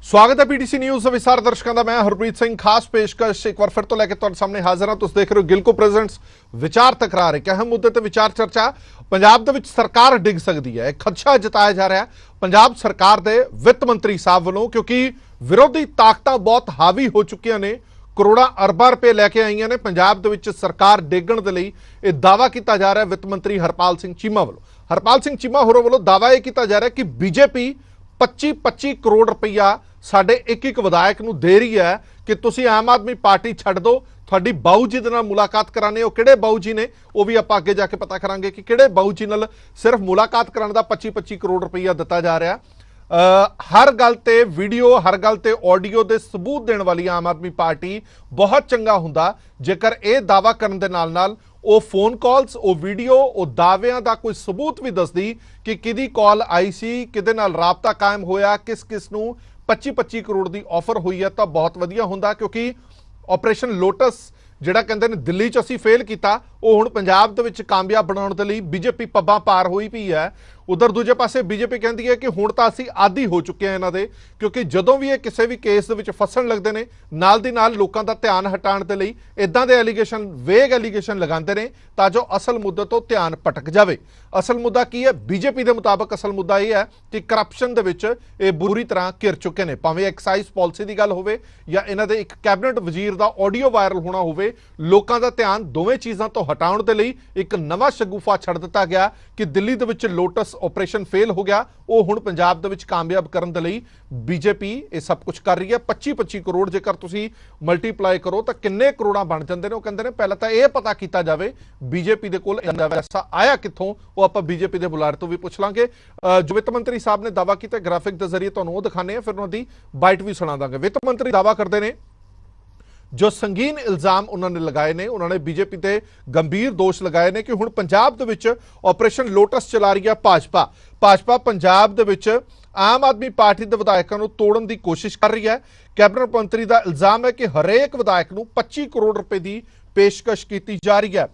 स्वागत है PTC news विस्तार दर्शकों का। मैं हरप्रीत सिंह। खास पेशकश एक बार फिर तो लैके तुहाडे सामने हाजिर हां। तुसीं देख रहे हो गिलको प्रेजेंट्स विचार तकरार। एक अहम मुद्दे ते विचार चर्चा। पंजाब दे विच सरकार डिग सकती है, एक खदशा जताया जा रहा है पंजाब सरकार दे वित्त मंत्री साहब वालों, क्योंकि विरोधी ताकतां बहुत हावी हो चुकियां ने, करोड़ा अरबा रुपए लैके आईयां ने पंजाब दे विच सरकार डिगण दे लई। यह दावा किया जा रहा है वित्त मंत्री हरपाल सिंह चीमा वालों। हरपाल सिंह चीमा होरों वालों दावा यह किया जा रहा है कि बीजेपी 25-25 करोड़ रुपया साडे एक विधायक नूं दे रही है कि तुसीं आम आदमी पार्टी छड्ड दो, तुहाडी बाऊ जी दे नाल मुलाकात कराने। वो किहड़े बाऊ जी ने, वो भी आपां अगे जाके पता करांगे कि किहड़े बाऊ जी नाल सिर्फ मुलाकात कराने दा 25-25 करोड़ रुपया दिता जा रहा। हर गल ते वीडियो, हर गल ते ऑडियो दे सबूत देने वाली आम आदमी पार्टी बहुत चंगा हुंदा जेकर यह दावा करन दे नाल नाल वो फोन कॉल्स, वो वीडियो, वो दावियां दा कोई सबूत भी दसदी कि किहदी कॉल आई सी, किहदे नाल राबता कायम होया, किस किस नूं 25-25 करोड़ की ऑफर हुई है, तो बहुत वधिया हुंदा। क्योंकि ऑपरेशन लोटस जिहड़ा कहंदे ने दिल्ली च असीं फेल किया, वो हुण पंजाब दे विच कामयाब बनाउण दे लई बीजेपी पब्बां पार होई पई है। उधर दूजे पासे बीजेपी कहती है कि हुण तां असीं आदी हो चुके हैं इन्हां दे, क्योंकि जदों भी ये किसी भी केस दे विच फसन लगदे ने नाल दी नाल लोकां दा ध्यान हटाउण दे लई इदां दे एलीगेशन, वेग एलीगेशन लगांदे ने तां जो असल मुद्दे तो ध्यान भटक जावे। असल मुद्दा की है? बीजेपी के मुताबिक असल मुद्दा यह है कि करप्शन दे विच ये बुरी तरह घिर चुके हैं। भावें एक्साइज पॉलिसी की गल होवे या इन्हां दे एक कैबिनेट वजीर का ऑडियो वायरल होना होवे, लोकां दा ध्यान दोवें चीज़ां तो हटाउण दे लई एक नवां शगुफा छड्ड दिता गया कि दिल्ली दे विच लोटस ऑपरेशन फेल हो गया, वो हुण पंजाब दे विच कामयाब करन दे लई बीजेपी ये सब कुछ कर रही है। 25-25 करोड़ जेकर तुसीं मल्टीप्लाई करो तो किन्ने करोड़ां बन जांदे ने। वो कहंदे ने पहले तो यह पता किया जाए बीजेपी दे कोल इन्ना पैसा आया कित्थों, वो आपां बीजेपी के बुलारे तो भी पुछ लांगे। जो वित्त मंत्री साहब ने दावा किया ग्राफिक के जरिए तुहानूं वो दिखाने, फिर उन्होंने बाइट भी सुना देंगे। वित्त मंत्री दावा करते हैं जो संगीन इल्जाम उन्होंने लगाए ने, उन्होंने बीजेपी ते गंभीर दोष लगाए ने कि हुण पंजाब दे विच ऑपरेशन लोटस चला रही है भाजपा पंजाब दे विच आम आदमी पार्टी के विधायकों को तोड़न की कोशिश कर रही है। कैबिनेट मंत्री का इल्जाम है कि हरेक विधायक को 25 करोड़ रुपए की पेशकश की जा रही है।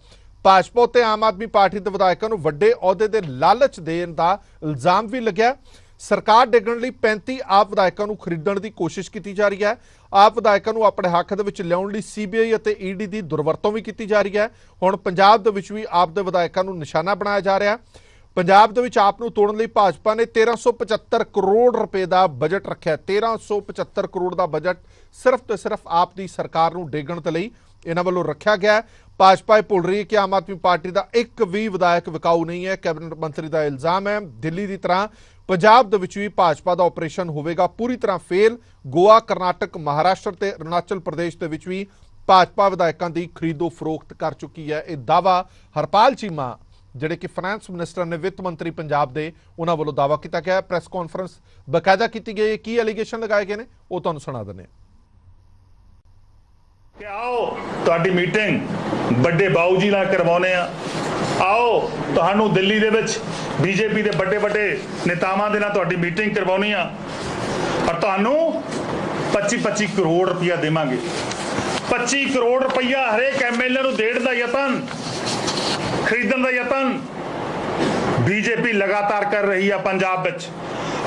भाजपा ते आम आदमी पार्टी के विधायकों को वड्डे अहुदे दे लालच देण दा इल्जाम भी लग्या। सरकार डिगण लई 35 आप विधायकों को खरीदण की कोशिश की जा रही है। आप विधायकों को अपने हक दे विच लियाउण लई सीबीआई और ईडी की दुरवरतों भी की जा रही है। हुण पंजाब दे विच भी आप दे विधायकों को निशाना बनाया जा रहा है। पंजाब दे विच आप नूं तोड़न लई भाजपा ने 1375 करोड़ रुपए का बजट रखा। 1375 करोड़ का बजट सिर्फ तो सिर्फ आप दी सरकार नूं डिगण दे लई इन्हां वल्लों रखा गया है। भाजपा ये भुल रही है कि आम आदमी पार्टी का एक भी विधायक विकाऊ नहीं है। कैबिनेट मंत्री का इल्जाम है दिल्ली की तरह पंजाब दे विच भी भाजपा का ऑपरेशन होवेगा पूरी तरह फेल। गोवा, कर्नाटक, महाराष्ट्र ते अरुणाचल प्रदेश दे विच भी भाजपा विधायकों की खरीदो फरोख्त कर चुकी है। यह दावा हरपाल चीमा जिहड़े कि फाइनैंस मिनिस्टर ने, वित्त मंत्री पंजाब दे, उन्हां वल्लों दावा किया गया। प्रेस कॉन्फ्रेंस बकायदा की गई, की एलीगेशन लगाए गए हैं वो तुहानूं सुणा दिंदे कि आओ तुहाडी मीटिंग बड़े बाऊ जी नाल करवाउने आ, आओ तुहानू दिल्ली दे विच बीजेपी के बड़े बड़े नेतावां दे नाल तुहाडी मीटिंग करवाउणी आ और तुहानू 25-25 करोड़ रुपया देवांगे। 25 करोड़ रुपया हरेक एमएलए नूं देण दा यतन, खरीदण दा यतन बीजेपी लगातार कर रही है। पंजाब विच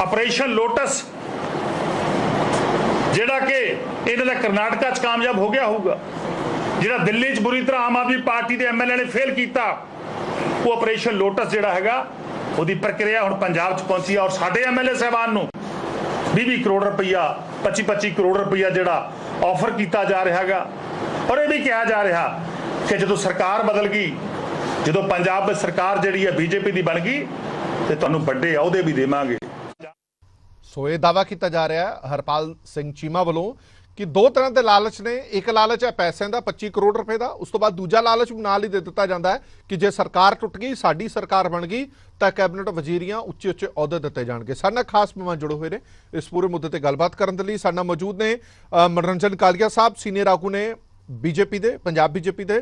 ऑपरेशन लोटस जिहड़ा कि इन्हां दा कर्नाटका च कामयाब हो गया होगा, जिहड़ा दिल्ली च बुरी तरह आम आदमी पार्टी के एमएलए ने फेल किया, वो ऑपरेशन लोटस जिहड़ा हैगा उहदी प्रक्रिया हुण पंजाब च पहुंची है। और साडे एमएलए साहबान नूं 20 करोड़ रुपया, 25-25 करोड़ रुपया जिहड़ा ऑफर किया जा रहा है। और यह भी कहा जा रहा कि जो सरकार बदल गई, जो पंजाब में सरकार जिहड़ी है बीजेपी की बन गई तो तुहानूं वड्डे अहुदे भी देवांगे। सो ये दावा किया जा रहा है हरपाल सिंह चीमा वालों कि दो तरह के लालच ने। एक लालच है पैसों का 25 करोड़ रुपए का, उस तो बाद दूजा लालच नाल ही दे दिता जाता है कि जे सरकार टुट गई, साडी सरकार बन गई तो कैबिनेट वजीरियां उच्चे उच्चे अहुदे दिते जाणगे। साडे नाल खास मेहमान जुड़े हुए हैं इस पूरे मुद्दे ते गलबात करन दे लई। साडे नाल मौजूद ने मनोरंजन कालिया साहब, सीनियर आगू ने बीजेपी दे, पंजाब बीजेपी दे,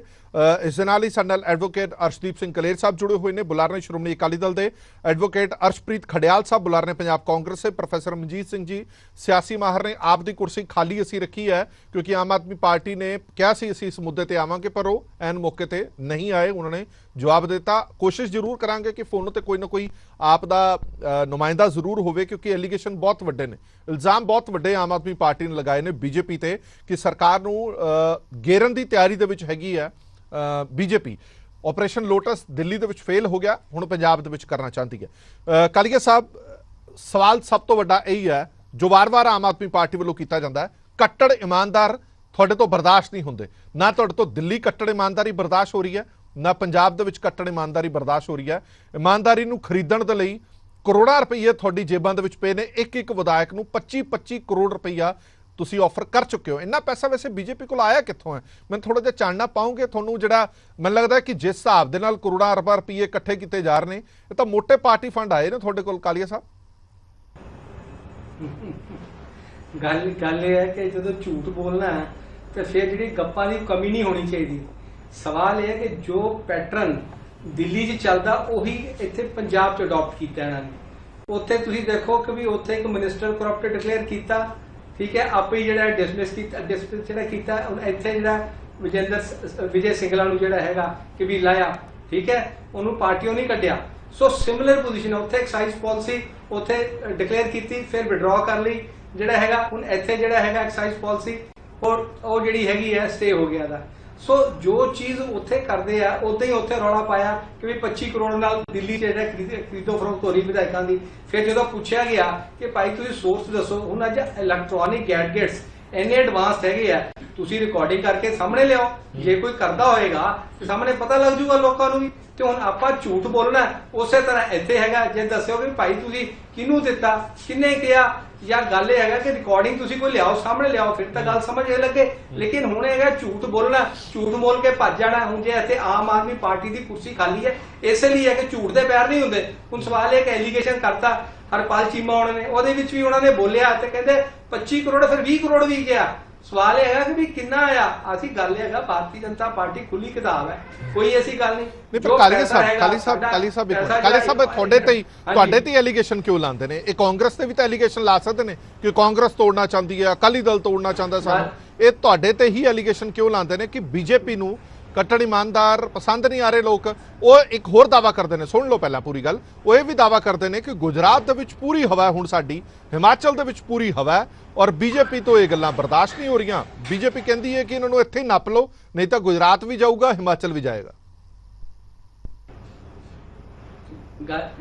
ਇਸ ਦੇ ਨਾਲ ਹੀ ਸਾਡੇ ਨਾਲ ਐਡਵੋਕੇਟ ਅਰਸ਼ਦੀਪ ਸਿੰਘ ਕਲੇਰ ਸਾਹਿਬ ਜੁੜੇ ਹੋਏ ਨੇ, ਬੁਲਾਰੇ ਸ਼੍ਰੋਮਣੀ ਅਕਾਲੀ ਦਲ ਦੇ, ਐਡਵੋਕੇਟ ਅਰਸ਼ਪ੍ਰੀਤ ਖੜਿਆਲ ਸਾਹਿਬ ਬੁਲਾਰੇ ਪੰਜਾਬ ਕਾਂਗਰਸ ਦੇ, ਪ੍ਰੋਫੈਸਰ ਮਨਜੀਤ ਸਿੰਘ ਜੀ ਸਿਆਸੀ ਮਾਹਰ ਨੇ। ਆਪ ਦੀ ਕੁਰਸੀ ਖਾਲੀ ਅਸੀਂ ਰੱਖੀ ਹੈ ਕਿਉਂਕਿ ਆਮ ਆਦਮੀ ਪਾਰਟੀ ਨੇ ਕਿਹਾ ਸੀ ਅਸੀਂ ਇਸ ਮੁੱਦੇ ਤੇ ਆਵਾਂਗੇ, ਪਰ ਉਹ ਐਨ ਮੌਕੇ ਤੇ ਨਹੀਂ ਆਏ। ਉਹਨਾਂ ਨੇ ਜਵਾਬ ਦਿੱਤਾ। ਕੋਸ਼ਿਸ਼ ਜ਼ਰੂਰ ਕਰਾਂਗੇ ਕਿ ਫੋਨ ਤੇ ਕੋਈ ਨਾ ਕੋਈ ਆਪ ਦਾ ਨੁਮਾਇੰਦਾ ਜ਼ਰੂਰ ਹੋਵੇ ਕਿਉਂਕਿ ਐਲੀਗੇਸ਼ਨ ਬਹੁਤ ਵੱਡੇ ਨੇ, ਇਲਜ਼ਾਮ ਬਹੁਤ ਵੱਡੇ ਆਮ ਆਦਮੀ ਪਾਰਟੀ ਨੇ ਲਗਾਏ ਨੇ ਬੀਜੇਪੀ ਤੇ ਕਿ ਸਰਕਾਰ ਨੂੰ ਗੇਰਨ ਦੀ ਤਿਆਰੀ ਦੇ ਵਿੱਚ ਹੈਗੀ ਹੈ ਬੀਜੇਪੀ। ਆਪਰੇਸ਼ਨ ਲੋਟਸ ਦਿੱਲੀ ਦੇ ਵਿੱਚ ਫੇਲ ਹੋ ਗਿਆ, ਹੁਣ ਪੰਜਾਬ ਦੇ ਵਿੱਚ ਕਰਨਾ ਚਾਹੁੰਦੀ ਹੈ। ਕਾਲੀਆ ਸਾਹਿਬ, ਸਵਾਲ ਸਭ ਤੋਂ ਵੱਡਾ ਇਹੀ ਹੈ ਜੋ ਵਾਰ-ਵਾਰ ਆਮ ਆਦਮੀ ਪਾਰਟੀ ਵੱਲੋਂ ਕੀਤਾ ਜਾਂਦਾ ਹੈ, ਕੱਟੜ ਇਮਾਨਦਾਰ ਤੁਹਾਡੇ ਤੋਂ ਬਰਦਾਸ਼ਤ ਨਹੀਂ ਹੁੰਦੇ। ਨਾ ਤੁਹਾਡੇ ਤੋਂ ਦਿੱਲੀ ਕੱਟੜ ਇਮਾਨਦਾਰੀ ਬਰਦਾਸ਼ਤ ਹੋ ਰਹੀ ਹੈ, ਨਾ ਪੰਜਾਬ ਦੇ ਵਿੱਚ ਕੱਟੜ ਇਮਾਨਦਾਰੀ ਬਰਦਾਸ਼ਤ ਹੋ ਰਹੀ ਹੈ। ਇਮਾਨਦਾਰੀ ਨੂੰ ਖਰੀਦਣ ਦੇ ਲਈ ਕਰੋੜਾਂ ਰੁਪਈਏ ਤੁਹਾਡੀ ਜੇਬਾਂ ਦੇ ਵਿੱਚ ਪਏ ਨੇ। ਇੱਕ ਵਿਧਾਇਕ ਨੂੰ 25-25 ਕਰੋੜ ਰੁਪਈਆ ਤੁਸੀਂ ਆਫਰ ਕਰ ਚੁੱਕੇ ਹੋ। ਇੰਨਾ ਪੈਸਾ ਵੈਸੇ ਬੀਜੇਪੀ ਕੋਲ ਆਇਆ ਕਿੱਥੋਂ ਹੈ? ਮੈਨੂੰ ਥੋੜਾ ਜਿਹਾ ਜਾਣਨਾ ਪਾਉਂਗੇ ਤੁਹਾਨੂੰ। ਜਿਹੜਾ ਮੈਨੂੰ ਲੱਗਦਾ ਕਿ ਜਿਸ ਹਿਸਾਬ ਦੇ ਨਾਲ ਕਰੋੜਾਂ ਅਰਬਾਂ ਰੁਪਈਏ ਇਕੱਠੇ ਕੀਤੇ ਜਾ ਰਹੇ ਨੇ, ਇਹ ਤਾਂ ਮੋਟੇ ਪਾਰਟੀ ਫੰਡ ਆਏ ਨੇ ਤੁਹਾਡੇ ਕੋਲ ਕਾਲੀਆ ਸਾਹਿਬ। ਗੱਲ ਇਹ ਹੈ ਕਿ ਜਦੋਂ ਝੂਠ ਬੋਲਣਾ ਹੈ ਤੇ ਫਿਰ ਜਿਹੜੀ ਗੱਪਾਂ ਦੀ ਕਮੀ ਨਹੀਂ ਹੋਣੀ ਚਾਹੀਦੀ। ਸਵਾਲ ਇਹ ਹੈ ਕਿ ਜੋ ਪੈਟਰਨ ਦਿੱਲੀ 'ਚ ਚੱਲਦਾ ਉਹੀ ਇੱਥੇ ਪੰਜਾਬ 'ਚ ਅਡਾਪਟ ਕੀਤਾ ਇਹਨਾਂ ਨੇ। ਉੱਥੇ ਤੁਸੀਂ ਦੇਖੋ ਕਿ ਵੀ ਉੱਥੇ ਇੱਕ ਮਿਨਿਸਟਰ ਕਰਪਟ ਡਿਕਲੇਅਰ ਕੀਤਾ, ਠੀਕ ਹੈ, ਆਪੇ ਹੀ ਜਿਹੜਾ ਡਿਸਮਿਸ ਕੀਤਾ। ਹੁਣ ਇੱਥੇ ਜਿਹੜਾ ਵਿਜੇ ਸਿੰਗਲਾ ਨੂੰ ਜਿਹੜਾ ਹੈਗਾ ਕਿ ਵੀ ਲਾਇਆ, ਠੀਕ ਹੈ, ਉਹਨੂੰ ਪਾਰਟੀਆਂ ਨਹੀਂ ਕੱਢਿਆ। ਸੋ ਸਿਮਿਲਰ ਪੋਜੀਸ਼ਨ ਉੱਥੇ ਐਕਸਾਈਜ਼ ਪਾਲਿਸੀ ਉੱਥੇ ਡਿਕਲੇਅਰ ਕੀਤੀ, ਫਿਰ ਵਿਡਰਾ ਕਰ ਲਈ ਜਿਹੜਾ ਹੈਗਾ। ਹੁਣ ਇੱਥੇ ਜਿਹੜਾ ਹੈਗਾ ਐਕਸਾਈਜ਼ ਪਾਲਿਸੀ ਉਹ ਜਿਹੜੀ ਹੈਗੀ ਹੈ ਸਟੇ ਹੋ ਗਿਆ ਦਾ। ਸੋ ਜੋ ਚੀਜ਼ ਉੱਥੇ ਕਰਦੇ ਆ ਉਦਾਂ ਹੀ ਉੱਥੇ ਰੌਲਾ ਪਾਇਆ ਕਿ ਵੀ 25 ਕਰੋੜ ਨਾਲ ਦਿੱਲੀ 'ਚ ਜਿਹੜਾ ਖਰੀਦੋ ਫਰੋਖਤ ਹੋ ਰਹੀ ਵਿਧਾਇਕਾਂ ਦੀ। ਫਿਰ ਜਦੋਂ ਪੁੱਛਿਆ ਗਿਆ ਕਿ ਭਾਈ ਤੁਸੀਂ ਸੋਰਸ ਦੱਸੋ, ਹੁਣ ਅੱਜ ਇਲੈਕਟ੍ਰੋਨਿਕ ਗੈਡਜੈਟਸ ਇੰਨੇ ਐਡਵਾਂਸ ਹੈਗੇ ਆ, ਤੁਸੀਂ ਰਿਕਾਰਡਿੰਗ ਕਰਕੇ ਸਾਹਮਣੇ ਲਿਆਓ। ਜੇ ਕੋਈ ਕਰਦਾ ਹੋਏਗਾ ਤੇ ਸਾਹਮਣੇ ਪਤਾ ਲੱਗ ਜੂਗਾ ਲੋਕਾਂ ਨੂੰ ਵੀ। ਤੇ ਹੁਣ ਆਪਾਂ ਝੂਠ ਬੋਲਣਾ ਉਸੇ ਤਰ੍ਹਾਂ ਇੱਥੇ ਹੈਗਾ। ਜੇ ਦੱਸਿਓ ਕਿ ਭਾਈ ਤੁਸੀਂ ਕਿਹਨੂੰ ਦਿੱਤਾ, ਕਿੰਨੇ ਕਿਹਾ, ਜਾਂ ਗੱਲ ਇਹ ਹੈਗਾ ਕਿ ਰਿਕਾਰਡਿੰਗ ਤੁਸੀਂ ਕੋਈ ਲਿਆਓ, ਸਾਹਮਣੇ ਲਿਆਓ, ਫਿਰ ਤਾਂ ਗੱਲ ਸਮਝ ਇਹ ਲੱਗੇ। ਲੇਕਿਨ ਹੁਣ ਹੈਗਾ ਝੂਠ ਬੋਲਣਾ, ਝੂਠ ਬੋਲ ਕੇ ਭੱਜ ਜਾਣਾ। ਹੁਣ ਜੇ ਇੱਥੇ ਆਮ ਆਦਮੀ ਪਾਰਟੀ ਦੀ ਕੁਰਸੀ ਖਾਲੀ ਹੈ, ਇਸੇ ਲਈ ਹੈ ਕਿ ਝੂਠ ਦੇ ਪੈਰ ਨਹੀਂ ਹੁੰਦੇ। ਹੁਣ ਸਵਾਲ ਇਹ ਕਿ ਐਲੀਗੇਸ਼ਨ ਕਰਤਾ ਹਰਪਾਲ ਚੀਮਾ ਉਹਨਾਂ ਨੇ, ਉਹਦੇ ਵਿੱਚ ਵੀ ਉਹਨਾਂ ਨੇ ਬੋਲਿਆ ਤੇ ਕਹਿੰਦੇ 25 ਕਰੋੜ ਫਿਰ 20 ਕਰੋੜ ਵੀ ਗਿਆ। ਸਵਾਲ ਇਹ ਹੈਗਾ ਕਿ ਵੀ ਕਿੰਨਾ ਆਇਆ। ਅਸੀਂ ਗੱਲ ਹੈਗਾ ਭਾਰਤੀ ਜਨਤਾ ਪਾਰਟੀ ਖੁੱਲੀ ਕਿਤਾਬ ਹੈ, ਕੋਈ ਐਸੀ ਗੱਲ ਨਹੀਂ। ਤੁਹਾਡੇ ਤੇ ਐਲੀਗੇਸ਼ਨ ਕਿਉਂ ਲਾਉਂਦੇ ਨੇ? ਇਹ ਕਾਂਗਰਸ ਤੇ ਵੀ ਤਾਂ ਐਲੀਗੇਸ਼ਨ ਲਾ ਸਕਦੇ ਨੇ ਕਿ ਕਾਂਗਰਸ ਤੋੜਨਾ ਚਾਹੁੰਦੀ ਹੈ, ਅਕਾਲੀ ਦਲ ਤੋੜਨਾ ਚਾਹੁੰਦਾ ਸਾਨੂੰ। ਇਹ ਤੁਹਾਡੇ ਤੇ ਹੀ ਐਲੀਗੇਸ਼ਨ ਕਿਉਂ ਲਾਉਂਦੇ ਨੇ ਕਿ ਬੀਜੇਪੀ ਨੂੰ ਕੱਟੜ ਇਮਾਨਦਾਰ ਪਸੰਦ ਨਹੀਂ ਆ ਰਹੇ ਲੋਕ? ਉਹ ਇੱਕ ਹੋਰ ਦਾਵਾ ਕਰਦੇ ਨੇ, ਸੁਣ ਲਓ ਪਹਿਲਾਂ ਪੂਰੀ ਗੱਲ। ਉਹ ਇਹ ਵੀ ਦਾਵਾ ਕਰਦੇ ਨੇ ਕਿ ਗੁਜਰਾਤ ਦੇ ਵਿੱਚ ਪੂਰੀ ਹਵਾ ਹੁਣ ਸਾਡੀ, ਹਿਮਾਚਲ ਦੇ ਵਿੱਚ ਪੂਰੀ ਹਵਾ, ਔਰ ਬੀਜੇਪੀ ਤੋਂ ਇਹ ਗੱਲਾਂ ਬਰਦਾਸ਼ਤ ਨਹੀਂ ਹੋ ਰਹੀਆਂ। ਬੀਜੇਪੀ ਕਹਿੰਦੀ ਹੈ ਕਿ ਇਹਨਾਂ ਨੂੰ ਇੱਥੇ ਹੀ ਨੱਪ ਲਓ, ਨਹੀਂ ਤਾਂ ਗੁਜਰਾਤ ਵੀ ਜਾਊਗਾ, ਹਿਮਾਚਲ ਵੀ ਜਾਏਗਾ।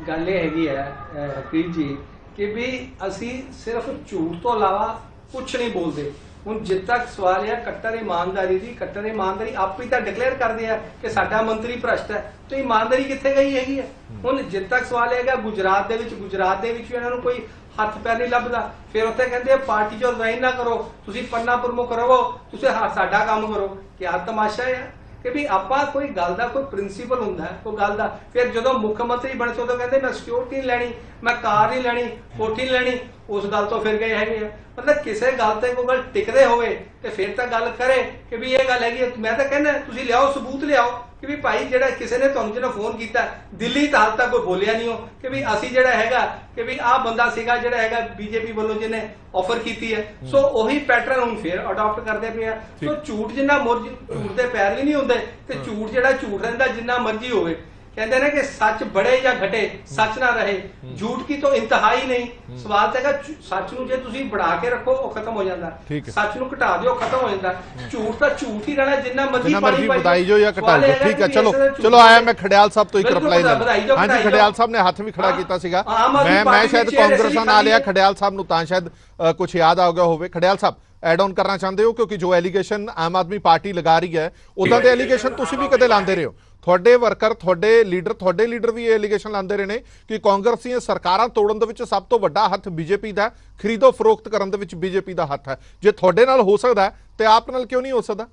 ਗੱਲ ਇਹ ਹੈਗੀ ਹੈ ਪ੍ਰੀਤ ਜੀ ਕਿ ਵੀ ਅਸੀਂ ਸਿਰਫ ਝੂਠ ਤੋਂ ਇਲਾਵਾ ਕੁਝ ਨਹੀਂ ਬੋਲਦੇ। ਹੁਣ ਜਿੱਦ ਤੱਕ ਸਵਾਲ ਹੈ ਕੱਟੜ ਇਮਾਨਦਾਰੀ ਦੀ, ਕੱਟੜ ਇਮਾਨਦਾਰੀ ਆਪ ਹੀ ਤਾਂ ਡਿਕਲੇਅਰ ਕਰਦੇ ਆ ਕਿ ਸਾਡਾ ਮੰਤਰੀ ਭ੍ਰਸ਼ਟ ਹੈ, ਤੇ ਇਮਾਨਦਾਰੀ ਕਿੱਥੇ ਗਈ ਹੈਗੀ ਹੈ? ਹੁਣ ਜਿੱਦ ਤੱਕ ਸਵਾਲ ਹੈਗਾ ਗੁਜਰਾਤ ਦੇ ਵਿੱਚ ਵੀ ਇਹਨਾਂ ਨੂੰ ਕੋਈ ਹੱਥ ਪੈਰ ਨਹੀਂ ਲੱਭਦਾ। ਫਿਰ ਉੱਥੇ ਕਹਿੰਦੇ ਪਾਰਟੀ ਚੋਂ ਰਿਜ਼ਾਈਨ ਨਾ ਕਰੋ, ਤੁਸੀਂ ਪੰਨਾ ਪ੍ਰਮੁੱਖ ਰਹੋ, ਤੁਸੀਂ ਸਾਡਾ ਕੰਮ ਕਰੋ। ਕਿਆ ਤਮਾਸ਼ਾ ਹੈ ਕਿ ਵੀ ਆਪਾਂ ਕੋਈ ਗੱਲ ਦਾ ਕੋਈ ਪ੍ਰਿੰਸੀਪਲ ਹੁੰਦਾ ਹੈ, ਕੋਈ ਗੱਲ ਦਾ। ਫਿਰ ਜਦੋਂ ਮੁੱਖ ਮੰਤਰੀ ਬਣੇ ਉਦੋਂ ਕਹਿੰਦੇ ਮੈਂ ਸਿਕਿਉਰਿਟੀ ਨਹੀਂ ਲੈਣੀ, ਮੈਂ ਕਾਰ ਨਹੀਂ ਲੈਣੀ, ਕੋਠੀ ਨਹੀਂ ਲੈਣੀ। ਉਸ ਗੱਲ ਤੋਂ ਫਿਰ ਗਏ ਹੈਗੇ ਆ। ਮਤਲਬ ਕਿਸੇ ਗੱਲ ਤੇ ਕੋਈ ਗੱਲ ਟਿਕਦੇ ਹੋਵੇ ਤੇ ਫਿਰ ਤਾਂ ਗੱਲ ਕਰੇ ਕਿ ਵੀ ਇਹ ਗੱਲ ਹੈਗੀ। ਮੈਂ ਤਾਂ ਕਹਿੰਦਾ ਤੁਸੀਂ ਲਿਆਓ, ਸਬੂਤ ਲਿਆਓ ਕਿ ਵੀ ਭਾਈ ਜਿਹੜਾ ਕਿਸੇ ਨੇ ਤੁਹਾਨੂੰ ਜਿਹੜਾ ਫੋਨ ਕੀਤਾ ਦਿੱਲੀ ਤਾਂ ਹਾਲ ਤੱਕ ਕੋਈ ਬੋਲਿਆ ਨਹੀਂ ਹੋ ਕਿ ਵੀ ਅਸੀਂ ਜਿਹੜਾ ਹੈਗਾ ਕਿ ਵੀ ਆਹ ਬੰਦਾ ਸੀਗਾ ਜਿਹੜਾ ਹੈਗਾ ਬੀਜੇਪੀ ਵੱਲੋਂ ਜਿਹਨੇ ਆਫਰ ਕੀਤੀ ਹੈ। ਸੋ ਉਹੀ ਪੈਟਰਨ ਹੁਣ ਫਿਰ ਅਡਾਪਟ ਕਰਦੇ ਪਏ ਆ। ਸੋ ਝੂਠ ਜਿੰਨਾ ਮਰਜ਼ੀ, ਝੂਠ ਦੇ ਪੈਰ ਵੀ ਨਹੀਂ ਹੁੰਦੇ ਤੇ ਝੂਠ ਜਿਹੜਾ ਝੂਠ ਰਹਿੰਦਾ ਜਿੰਨਾ ਮਰਜ਼ੀ ਹੋਵੇ। कहते हैं कि सच बढ़े या घटे, सच ना रहे, झूठ की तो इंतहा ही नहीं। सवाल तो है सच ਨੂੰ ਜੇ ਤੁਸੀਂ बढ़ा के रखो वो खत्म हो जाता है, सच ਨੂੰ घटा दियो खत्म हो जाता है। झूठ ਤਾਂ ਝੂਠ ਹੀ ਰਹਿਣਾ ਜਿੰਨਾ ਮਰਜ਼ੀ ਵਧਾਈ ਜੋ ਜਾਂ ਘਟਾਈ ਜੋ। ਠੀਕ ਹੈ, ਚਲੋ ਆਇਆ ਮੈਂ ਖੜਿਆਲ ਸਾਹਿਬ ਤੋਂ ਇੱਕ ਰਿਪਲਾਈ ਲੈ। ਹਾਂਜੀ, ਖੜਿਆਲ ਸਾਹਿਬ ਨੇ ਹੱਥ ਵੀ ਖੜਾ ਕੀਤਾ ਸੀਗਾ। ਮੈਂ ਸ਼ਾਇਦ ਕਾਂਗਰਸ ਨਾਲ ਲਿਆ ਖੜਿਆਲ ਸਾਹਿਬ ਨੂੰ ਤਾਂ ਸ਼ਾਇਦ ਕੁਝ ਯਾਦ ਆ ਗਿਆ ਹੋਵੇ। ਖੜਿਆਲ ਸਾਹਿਬ ਐਡ ਆਨ ਕਰਨਾ ਚਾਹੁੰਦੇ ਹੋ ਕਿਉਂਕਿ ਜੋ ਐਲੀਗੇਸ਼ਨ ਆਮ ਆਦਮੀ ਪਾਰਟੀ ਲਗਾ ਰਹੀ ਹੈ ਉਦਾਂ ਦੇ ਐਲੀਗੇਸ਼ਨ ਤੁਸੀਂ ਵੀ ਕਦੇ ਲਾਉਂਦੇ ਰਹੇ ਹੋ। ਤੁਹਾਡੇ ਵਰਕਰ, ਤੁਹਾਡੇ ਲੀਡਰ ਵੀ ਇਹ ਐਲੀਗੇਸ਼ਨ ਲਾਉਂਦੇ ਰਹੇ ਨੇ ਕਿ ਕਾਂਗਰਸੀਆਂ ਸਰਕਾਰਾਂ ਤੋੜਨ ਦੇ ਵਿੱਚ ਸਭ ਤੋਂ ਵੱਡਾ ਹੱਥ ਬੀਜੇਪੀ ਦਾ, ਖਰੀਦੋ ਫਰੋਖਤ ਕਰਨ ਦੇ ਵਿੱਚ ਬੀਜੇਪੀ ਦਾ ਹੱਥ ਹੈ। ਜੇ ਤੁਹਾਡੇ ਨਾਲ ਹੋ ਸਕਦਾ ਤੇ ਆਪ ਨਾਲ ਕਿਉਂ ਨਹੀਂ ਹੋ ਸਕਦਾ?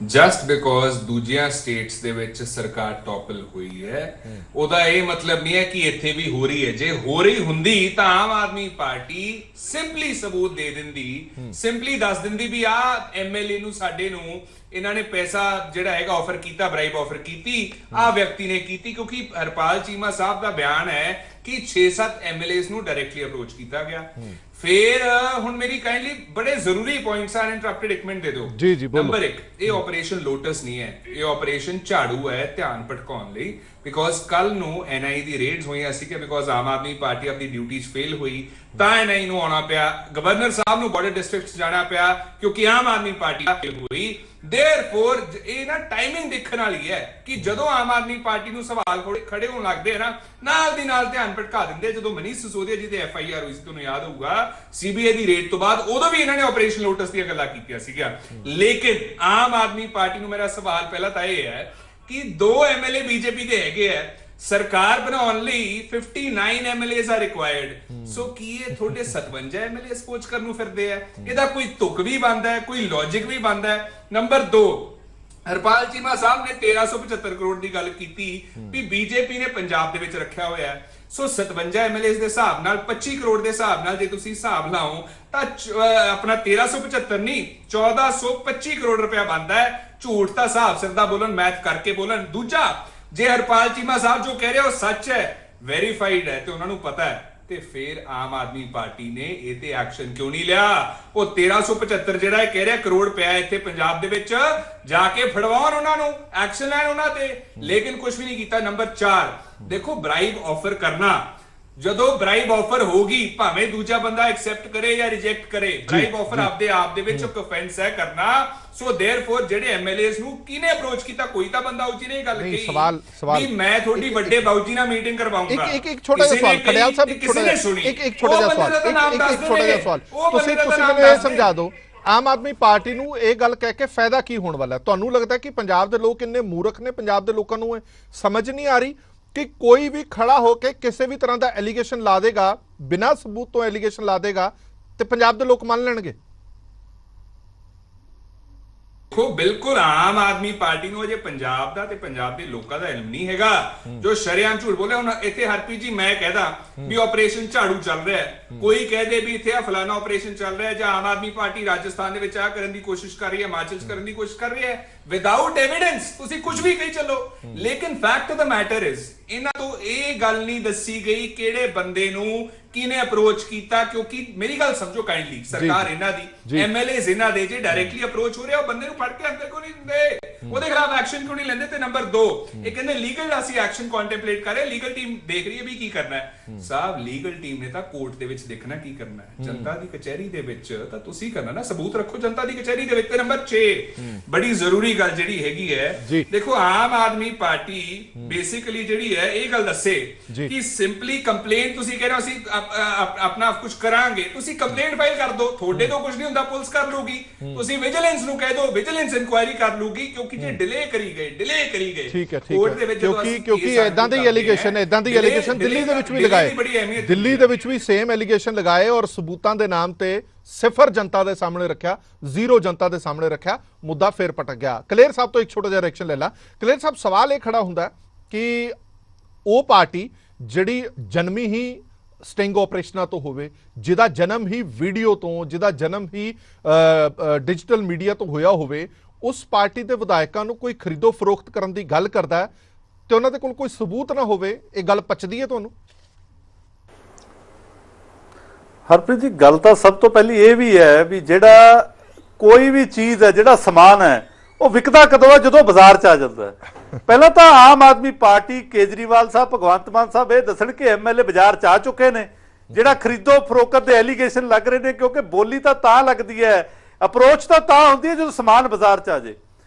ਜਸਟ ਬਿਕੋਜ਼ ਦੂਜੀਆਂ ਸਟੇਟਸ ਦੇ ਵਿੱਚ ਸਰਕਾਰ ਟੌਪਲ ਹੋਈ ਹੈ ਉਹਦਾ ਇਹ ਮਤਲਬ ਨਹੀਂ ਹੈ ਕਿ ਇੱਥੇ ਵੀ ਹੋ ਰਹੀ ਹੈ। ਜੇ ਹੋ ਰਹੀ ਹੁੰਦੀ ਤਾਂ ਆਮ ਆਦਮੀ ਪਾਰਟੀ ਸਿੰਪਲੀ ਸਬੂਤ ਦੇ ਦਿੰਦੀ, ਸਿੰਪਲੀ ਦੱਸ ਦਿੰਦੀ ਵੀ ਆ ਐਮਐਲਏ ਨੂੰ ਸਾਡੇ ਨੂੰ ਇਹਨਾਂ ਨੇ ਪੈਸਾ ਜਿਹੜਾ ਹੈਗਾ ਆਫਰ ਕੀਤਾ, ਬ੍ਰਾਈਬ ਆਫਰ ਕੀਤੀ, ਆ ਵਿਅਕਤੀ ਨੇ ਕੀਤੀ। ਕਿਉਂਕਿ ਹਰਪਾਲ ਚੀਮਾ ਸਾਹਿਬ ਦਾ ਬਿਆਨ ਹੈ ਕਿ 6-7 ਐਮਐਲਏਸ ਨੂੰ ਡਾਇਰੈਕਟਲੀ ਅਪਰੋਚ ਕੀਤਾ ਗਿਆ। ਫਿਰ ਹੁਣ ਮੇਰੀ ਕਾਈਂਡਲੀ ਬੜੇ ਜ਼ਰੂਰੀ ਪੁਆਇੰਟਸ ਆਰ ਇੰਟਰਪਟਡ, ਇੱਕ ਮਿੰਟ ਦੇ ਦਿਓ ਜੀ ਬੋਲੋ। ਨੰਬਰ 1, ਇਹ ਆਪਰੇਸ਼ਨ ਲੋਟਸ ਨਹੀਂ ਹੈ, ਇਹ ਆਪਰੇਸ਼ਨ ਝਾੜੂ ਹੈ ਧਿਆਨ ਭਟਕਾਉਣ ਲਈ। ਬਿਕੋਜ਼ ਕੱਲ ਨੂੰ ਐਨਆਈ ਦੀ ਰੇਡਸ ਹੋਈਆਂ ਸੀ ਕਿ ਬਿਕੋਜ਼ ਆਮ ਆਦਮੀ ਪਾਰਟੀ ਆਪਣੀ ਡਿਊਟੀ 'ਚ ਫੇਲ ਹੋਈ ਤਾਂ ਐਨਆਈ ਨੂੰ ਆਉਣਾ ਪਿਆ, ਗਵਰਨਰ ਸਾਹਿਬ ਨੂੰ ਬਾਰਡਰ ਡਿਸਟ੍ਰਿਕਟ 'ਚ ਜਾਣਾ ਪਿਆ ਕਿਉਂਕਿ ਆਮ ਆਦਮੀ ਪਾਰਟੀ ਫੇਲ ਹੋਈ। ਦੇਅਰਫੋਰ ਇਹ ਨਾ ਟਾਈਮਿੰਗ ਦੇਖਣ ਵਾਲੀ ਹੈ ਕਿ ਜਦੋਂ ਆਮ ਆਦਮੀ ਪਾਰਟੀ ਨੂੰ ਸਵਾਲ ਖੜੇ ਹੋਣ ਲੱਗਦੇ ਨਾ, ਨਾਲ ਦੀ ਨਾਲ ਧਿਆਨ ਭਟਕਾ ਦਿੰਦੇ। ਜਦੋਂ ਮਨੀਸ਼ ਸਿਸੋਦੀਆ ਜੀ ਦੇ FIR ਹੋਈ ਸੀ, ਤੁਹਾਨੂੰ ਯਾਦ ਹੋਊਗਾ CBI ਦੀ ਰੇਡ ਤੋਂ ਬਾਅਦ, ਉਦੋਂ ਵੀ ਇਹਨਾਂ ਨੇ ਆਪਰੇਸ਼ਨ ਲੋਟਸ ਦੀਆਂ ਗੱਲਾਂ ਕੀਤੀਆਂ ਸੀਗੀਆਂ। ਲੇਕਿਨ ਆਮ ਆਦਮੀ ਪਾਰਟੀ ਨੂੰ ਮੇਰਾ ਸਵਾਲ ਪਹਿਲਾਂ ਤਾਂ ਇਹ ਹੈ ਕਿ 2 MLA ਬੀਜੇਪੀ ਦੇ ਹੈਗੇ ਆ, ਸਰਕਾਰ ਬਣਾਉਣ ਲਈ 59 MLAs are required। ਸੋ ਕੀ ਇਹ ਤੁਹਾਡੇ 57 MLAs ਸਪੋਚ ਕਰਨ ਨੂੰ ਫਿਰਦੇ ਆ? ਇਹਦਾ ਕੋਈ ਤੁਕ ਵੀ ਬਣਦਾ ਹੈ, ਕੋਈ ਲੌਜੀਕ ਵੀ ਬਣਦਾ ਹੈ। ਨੰਬਰ 2, ਹਰਪਾਲ ਚੀਮਾ ਸਾਹਿਬ ਨੇ 1375 ਕਰੋੜ ਦੀ ਗੱਲ ਕੀਤੀ ਵੀ ਬੀਜੇਪੀ ਨੇ ਪੰਜਾਬ ਦੇ ਵਿੱਚ ਰੱਖਿਆ ਹੋਇਆ ਹੈ। ਸੋ 57 MLAs ਦੇ ਹਿਸਾਬ ਨਾਲ 25 ਕਰੋੜ ਦੇ ਹਿਸਾਬ ਨਾਲ ਜੇ ਤੁਸੀਂ ਹਿਸਾਬ ਲਾਓ ਤਾਂ ਆਪਣਾ 1375 ਨਹੀਂ 1425 ਕਰੋੜ ਰੁਪਇਆ ਬਣਦਾ ਹੈ। ਝੂਠ ਤਾਂ ਹਿਸਾਬ ਸਿਰ ਦਾ ਬੋਲਣ, ਮੈਥ ਕਰਕੇ ਬੋਲਣ। ਦੂਜਾ, ਜੇ ਹਰਪਾਲ ਚੀਮਾ ਸਾਹਿਬ ਜੋ ਕਹਿ ਰਹੇ ਹੋ ਸੱਚ ਹੈ, ਵੈਰੀਫਾਈਡ ਹੈ ਤੇ ਉਹਨਾਂ ਨੂੰ ਪਤਾ ਹੈ, ਤੇ ਫਿਰ ਆਮ ਆਦਮੀ ਪਾਰਟੀ ਨੇ ਇਹ ਤੇ ਐਕਸ਼ਨ ਕਿਉਂ ਨਹੀਂ ਲਿਆ? ਉਹ 1375 ਜਿਹੜਾ ਇਹ ਕਹਿ ਰਿਹਾ ਕਰੋੜ ਪਿਆ ਇੱਥੇ ਪੰਜਾਬ ਦੇ ਵਿੱਚ, ਜਾ ਕੇ ਫੜਵਾਉਣ ਉਹਨਾਂ ਨੂੰ, ਐਕਸ਼ਨ ਲੈਣ ਉਹਨਾਂ ਤੇ। ਲੇਕਿਨ ਕੁਝ ਵੀ ਨਹੀਂ ਕੀਤਾ। ਨੰਬਰ 4, ਦੇਖੋ ਬ੍ਰਾਈਬ ਆਫਰ ਕਰਨਾ, ਜਦੋਂ ਬ੍ਰਾਈਬ ਆਫਰ ਹੋਗੀ ਭਾਵੇਂ ਦੂਜਾ ਬੰਦਾ ਐਕਸੈਪਟ ਕਰੇ ਜਾਂ ਰਿਜੈਕਟ ਕਰੇ, ਬ੍ਰਾਈਬ ਆਫਰ ਆਪਦੇ ਆਪ ਦੇ ਵਿੱਚ ਇੱਕ ਅਫੈਂਸ ਹੈ ਕਰਨਾ। ਸੋ ਦੇਅਰਫੋਰ ਜਿਹੜੇ ਐਮਐਲਏਸ ਨੂੰ ਕਿਹਨੇ ਅਪਰੋਚ ਕੀਤਾ? ਕੋਈ ਤਾਂ ਬੰਦਾ ਉੱਚੀ ਨੇ ਇਹ ਗੱਲ ਕਹੀ ਸਵਾਲ ਵੀ ਮੈਂ ਤੁਹਾਡੀ ਵੱਡੇ ਬਾਊਜੀ ਨਾਲ ਮੀਟਿੰਗ ਕਰਵਾਉਂਗਾ। ਇੱਕ ਛੋਟਾ ਜਿਹਾ ਸਵਾਲ, ਖੜਿਆਲ ਸਾਹਿਬ, ਇੱਕ ਛੋਟਾ ਜਿਹਾ ਸਵਾਲ, ਤੁਸੀਂ ਮੈਨੂੰ ਇਹ ਸਮਝਾ ਦਿਓ, ਆਮ ਆਦਮੀ ਪਾਰਟੀ ਨੂੰ ਇਹ ਗੱਲ ਕਹਿ ਕੇ ਫਾਇਦਾ ਕੀ ਹੋਣ ਵਾਲਾ? ਤੁਹਾਨੂੰ ਲੱਗਦਾ ਕਿ ਪੰਜਾਬ ਦੇ ਲੋਕ ਇੰਨੇ ਮੂਰਖ ਨੇ, ਪੰਜਾਬ ਦੇ ਲੋਕਾਂ ਨੂੰ ਇਹ ਸਮਝ ਨਹੀਂ ਆ ਰਹੀ ਕਿ ਕੋਈ ਵੀ ਖੜਾ ਹੋ ਕੇ ਕਿਸੇ ਵੀ ਤਰ੍ਹਾਂ ਦਾ ਐਲੀਗੇਸ਼ਨ ਲਾ ਦੇਗਾ, ਬਿਨਾਂ ਸਬੂਤ ਤੋਂ ਐਲੀਗੇਸ਼ਨ ਲਾ ਦੇਗਾ ਤੇ ਪੰਜਾਬ ਦੇ ਲੋਕ ਮੰਨ ਲੈਣਗੇ? ਦੇਖੋ ਬਿਲਕੁਲ ਆਮ ਆਦਮੀ ਪਾਰਟੀ ਨੂੰ ਅਜੇ ਪੰਜਾਬ ਦਾ ਤੇ ਪੰਜਾਬ ਦੇ ਲੋਕਾਂ ਦਾ ਇਲਮ ਨਹੀਂ ਹੈਗਾ ਜੋ ਸ਼ਰੇਆਮ ਝੂਠ ਬੋਲੇ। ਹੁਣ ਇੱਥੇ ਹਰਪ੍ਰੀਤ ਜੀ ਮੈਂ ਕਹਿਦਾ ਵੀ ਆਪਰੇਸ਼ਨ ਝਾੜੂ ਚੱਲ ਰਿਹਾ ਹੈ, ਕੋਈ ਕਹਦੇ ਵੀ ਇੱਥੇ ਆ ਫਲਾਣਾ ਆਪਰੇਸ਼ਨ ਚੱਲ ਰਿਹਾ ਹੈ, ਜਾਂ ਆਮ ਆਦਮੀ ਪਾਰਟੀ ਰਾਜਸਥਾਨ ਦੇ ਵਿੱਚ ਆ ਕਰਨ ਦੀ ਕੋਸ਼ਿਸ਼ ਕਰ ਰਹੀ ਹੈ, ਹਿਮਾਚਲ ਚ ਕਰਨ ਦੀ ਕੋਸ਼ਿਸ਼ ਕਰ ਰਹੀ ਹੈ, ਵਿਦਆਊਟ ਐਵੀਡੈਂਸ ਤੁਸੀਂ ਕੁਝ ਵੀ ਕਹੀ ਚੱਲੋ। ਲੇਕਿਨ fact of the matter is ਇਹਨਾਂ ਤੋਂ ਇਹ ਗੱਲ ਨਹੀਂ ਦੱਸੀ ਗਈ ਕਿਹੜੇ ਬੰਦੇ ਨੂੰ ਕਿਨੇ ਅਪਰੋਚ ਕੀਤਾ। ਕਿਉਂਕਿ ਮੇਰੀ ਗੱਲ ਸਮਝੋ ਕਾਈਂਡਲੀ, ਸਰਕਾਰ ਇਹਨਾਂ ਦੀ, ਐਮਐਲਏਜ਼ ਇਹਨਾਂ ਦੇ, ਜੇ ਡਾਇਰੈਕਟਲੀ ਅਪਰੋਚ ਹੋ ਰਿਹਾ ਉਹ ਬੰਦੇ ਨੂੰ ਫੜ ਕੇ ਅੰਦਰ ਕਿਉਂ ਨਹੀਂ ਦਿੰਦੇ? ਉਹਦੇ ਖਿਲਾਫ ਐਕਸ਼ਨ ਕਿਉਂ ਨਹੀਂ ਲੈਂਦੇ? ਤੇ ਨੰਬਰ 2, ਇਹ ਕਹਿੰਦੇ ਲੀਗਲ ਅਸੀਂ ਐਕਸ਼ਨ ਕੰਟੈਂਪਲੇਟ ਕਰ ਰਹੇ, ਲੀਗਲ ਟੀਮ ਦੇਖ ਰਹੀ ਹੈ ਵੀ ਕੀ ਕਰਨਾ ਹੈ। ਸਾਹਿਬ ਲੀਗਲ ਟੀਮ ਨੇ ਤਾਂ ਕੋਰਟ ਦੇ ਵਿੱਚ ਦੇਖਣਾ ਕੀ ਕਰਨਾ ਹੈ, ਜਨਤਾ ਦੀ ਕਚਹਿਰੀ ਦੇ ਵਿੱਚ ਤਾਂ ਤੁਸੀਂ ਕਰਨਾ ਨਾ, ਸਬੂਤ ਰੱਖੋ ਜਨਤਾ ਦੀ ਕਚਹਿਰੀ ਦੇ ਵਿੱਚ। ਤੇ ਨੰਬਰ 6, ਬੜੀ ਜ਼ਰੂਰੀ ਗੱਲ ਜਿਹੜੀ ਹੈਗੀ ਹੈ, ਦੇਖੋ ਆਮ ਆਦਮੀ ਪਾਰਟੀ ਬੇਸਿਕਲੀ ਜਿਹੜੀ ਹੈ ਇਹ ਗੱਲ ਦੱਸੇ ਕਿ ਸਿੰਪਲੀ ਕੰਪਲੇਂਟ, ਤੁਸੀਂ ਕਹਿ ਰਹੇ ਹੋ ਅਸੀਂ ਆਪਣਾ ਕੁਝ ਕਰਾਂਗੇ, ਤੁਸੀਂ ਕੰਪਲੇਂਟ ਫਾਈਲ ਕਰ ਦਿਓ, ਤੁਹਾਡੇ ਤੋਂ ਕੁਝ ਨਹੀਂ ਹੁੰਦਾ, ਪੁਲਿਸ ਕਰ ਲੂਗੀ। ਤੁਸੀਂ ਵਿਜੀਲੈਂਸ ਨੂੰ ਕਹਿ ਦਿਓ, ਵਿਜੀਲੈਂਸ ਇਨਕੁਆਇਰੀ ਕਰ ਲੂਗੀ। ਕਿਉਂਕਿ ਜੇ ਡਿਲੇ ਕਰੀ ਗਏ ਠੀਕ ਹੈ ਕਿਉਂਕਿ ਇਦਾਂ ਦੀ ਐਲੀਗੇਸ਼ਨ ਦਿੱਲੀ ਦੇ ਵਿੱਚ ਵੀ ਲਗਾਏ, ਦਿੱਲੀ ਦੇ ਵਿੱਚ ਵੀ ਸੇਮ ਐਲੀਗੇਸ਼ਨ ਲਗਾਏ ਔਰ ਸਬੂਤਾਂ ਦੇ ਨਾਮ ਤੇ 0 ਜਨਤਾ ਦੇ ਸਾਹਮਣੇ ਰੱਖਿਆ, 0 ਜਨਤਾ ਦੇ ਸਾਹਮਣੇ ਰੱਖਿਆ, ਮੁੱਦਾ ਫੇਰ ਪਟਕ ਗਿਆ। ਕਲੇਰ ਸਾਹਿਬ ਤੋਂ ਇੱਕ ਛੋਟਾ ਜਿਹਾ ਰਿਐਕਸ਼ਨ ਲੈ ਲਾ। ਕਲੇਰ ਸਾਹਿਬ, ਸਵਾਲ ਇਹ ਖੜਾ ਹੁੰਦਾ ਕਿ ਉਹ ਪਾਰਟੀ ਜਿਹੜੀ ਜਨਮੀ ਹੀ ਸਟਿੰਗ ਆਪਰੇਸ਼ਨਾਂ ਤੋਂ ਹੋਵੇ, ਜਿਹਦਾ ਜਨਮ ਹੀ ਵੀਡੀਓ ਤੋਂ, ਜਿਹਦਾ ਜਨਮ ਹੀ ਡਿਜੀਟਲ ਮੀਡੀਆ ਤੋਂ ਹੋਇਆ ਹੋਵੇ, ਉਸ ਪਾਰਟੀ ਦੇ ਵਿਧਾਇਕਾਂ ਨੂੰ ਕੋਈ ਖਰੀਦੋ ਫਰੋਖਤ ਕਰਨ ਦੀ ਗੱਲ ਕਰਦਾ ਤੇ ਉਹਨਾਂ ਦੇ ਕੋਲ ਕੋਈ ਸਬੂਤ ਨਾ ਹੋਵੇ, ਇਹ ਗੱਲ ਪਚਦੀ ਹੈ ਤੁਹਾਨੂੰ? ਹਰਪ੍ਰੀਤ ਜੀ, ਗੱਲ ਤਾਂ ਸਭ ਤੋਂ ਪਹਿਲੀ ਇਹ ਵੀ ਹੈ ਵੀ ਜਿਹੜਾ ਕੋਈ ਵੀ ਚੀਜ਼ ਹੈ, ਜਿਹੜਾ ਸਮਾਨ ਹੈ, ਉਹ ਵਿਕਦਾ ਕਦੋਂ ਹੈ? ਜਦੋਂ ਬਾਜ਼ਾਰ 'ਚ ਆ ਜਾਂਦਾ ਹੈ। ਪਹਿਲਾਂ ਤਾਂ ਆਮ ਆਦਮੀ ਪਾਰਟੀ, ਕੇਜਰੀਵਾਲ ਸਾਹਿਬ, ਭਗਵੰਤ ਮਾਨ ਸਾਹਿਬ ਇਹ ਦੱਸਣ ਕਿ ਐਮਐਲਏ ਬਾਜ਼ਾਰ 'ਚ ਆ ਚੁੱਕੇ ਨੇ। ਜਿਹੜਾ ਖਰੀਦੋ ਫਰੋਖਤ ਦੇ ਐਲੀਗੇਸ਼ਨ ਲੱਗ ਰਹੇ ਨੇ, ਕਿਉਂਕਿ ਬੋਲੀ ਤਾਂ ਲੱਗਦੀ ਹੈ, ਅਪਰੋਚ ਤਾਂ ਹੁੰਦੀ ਹੈ ਜਦੋਂ ਸਮਾਨ ਬਾਜ਼ਾਰ 'ਚ ਆ ਜੇ।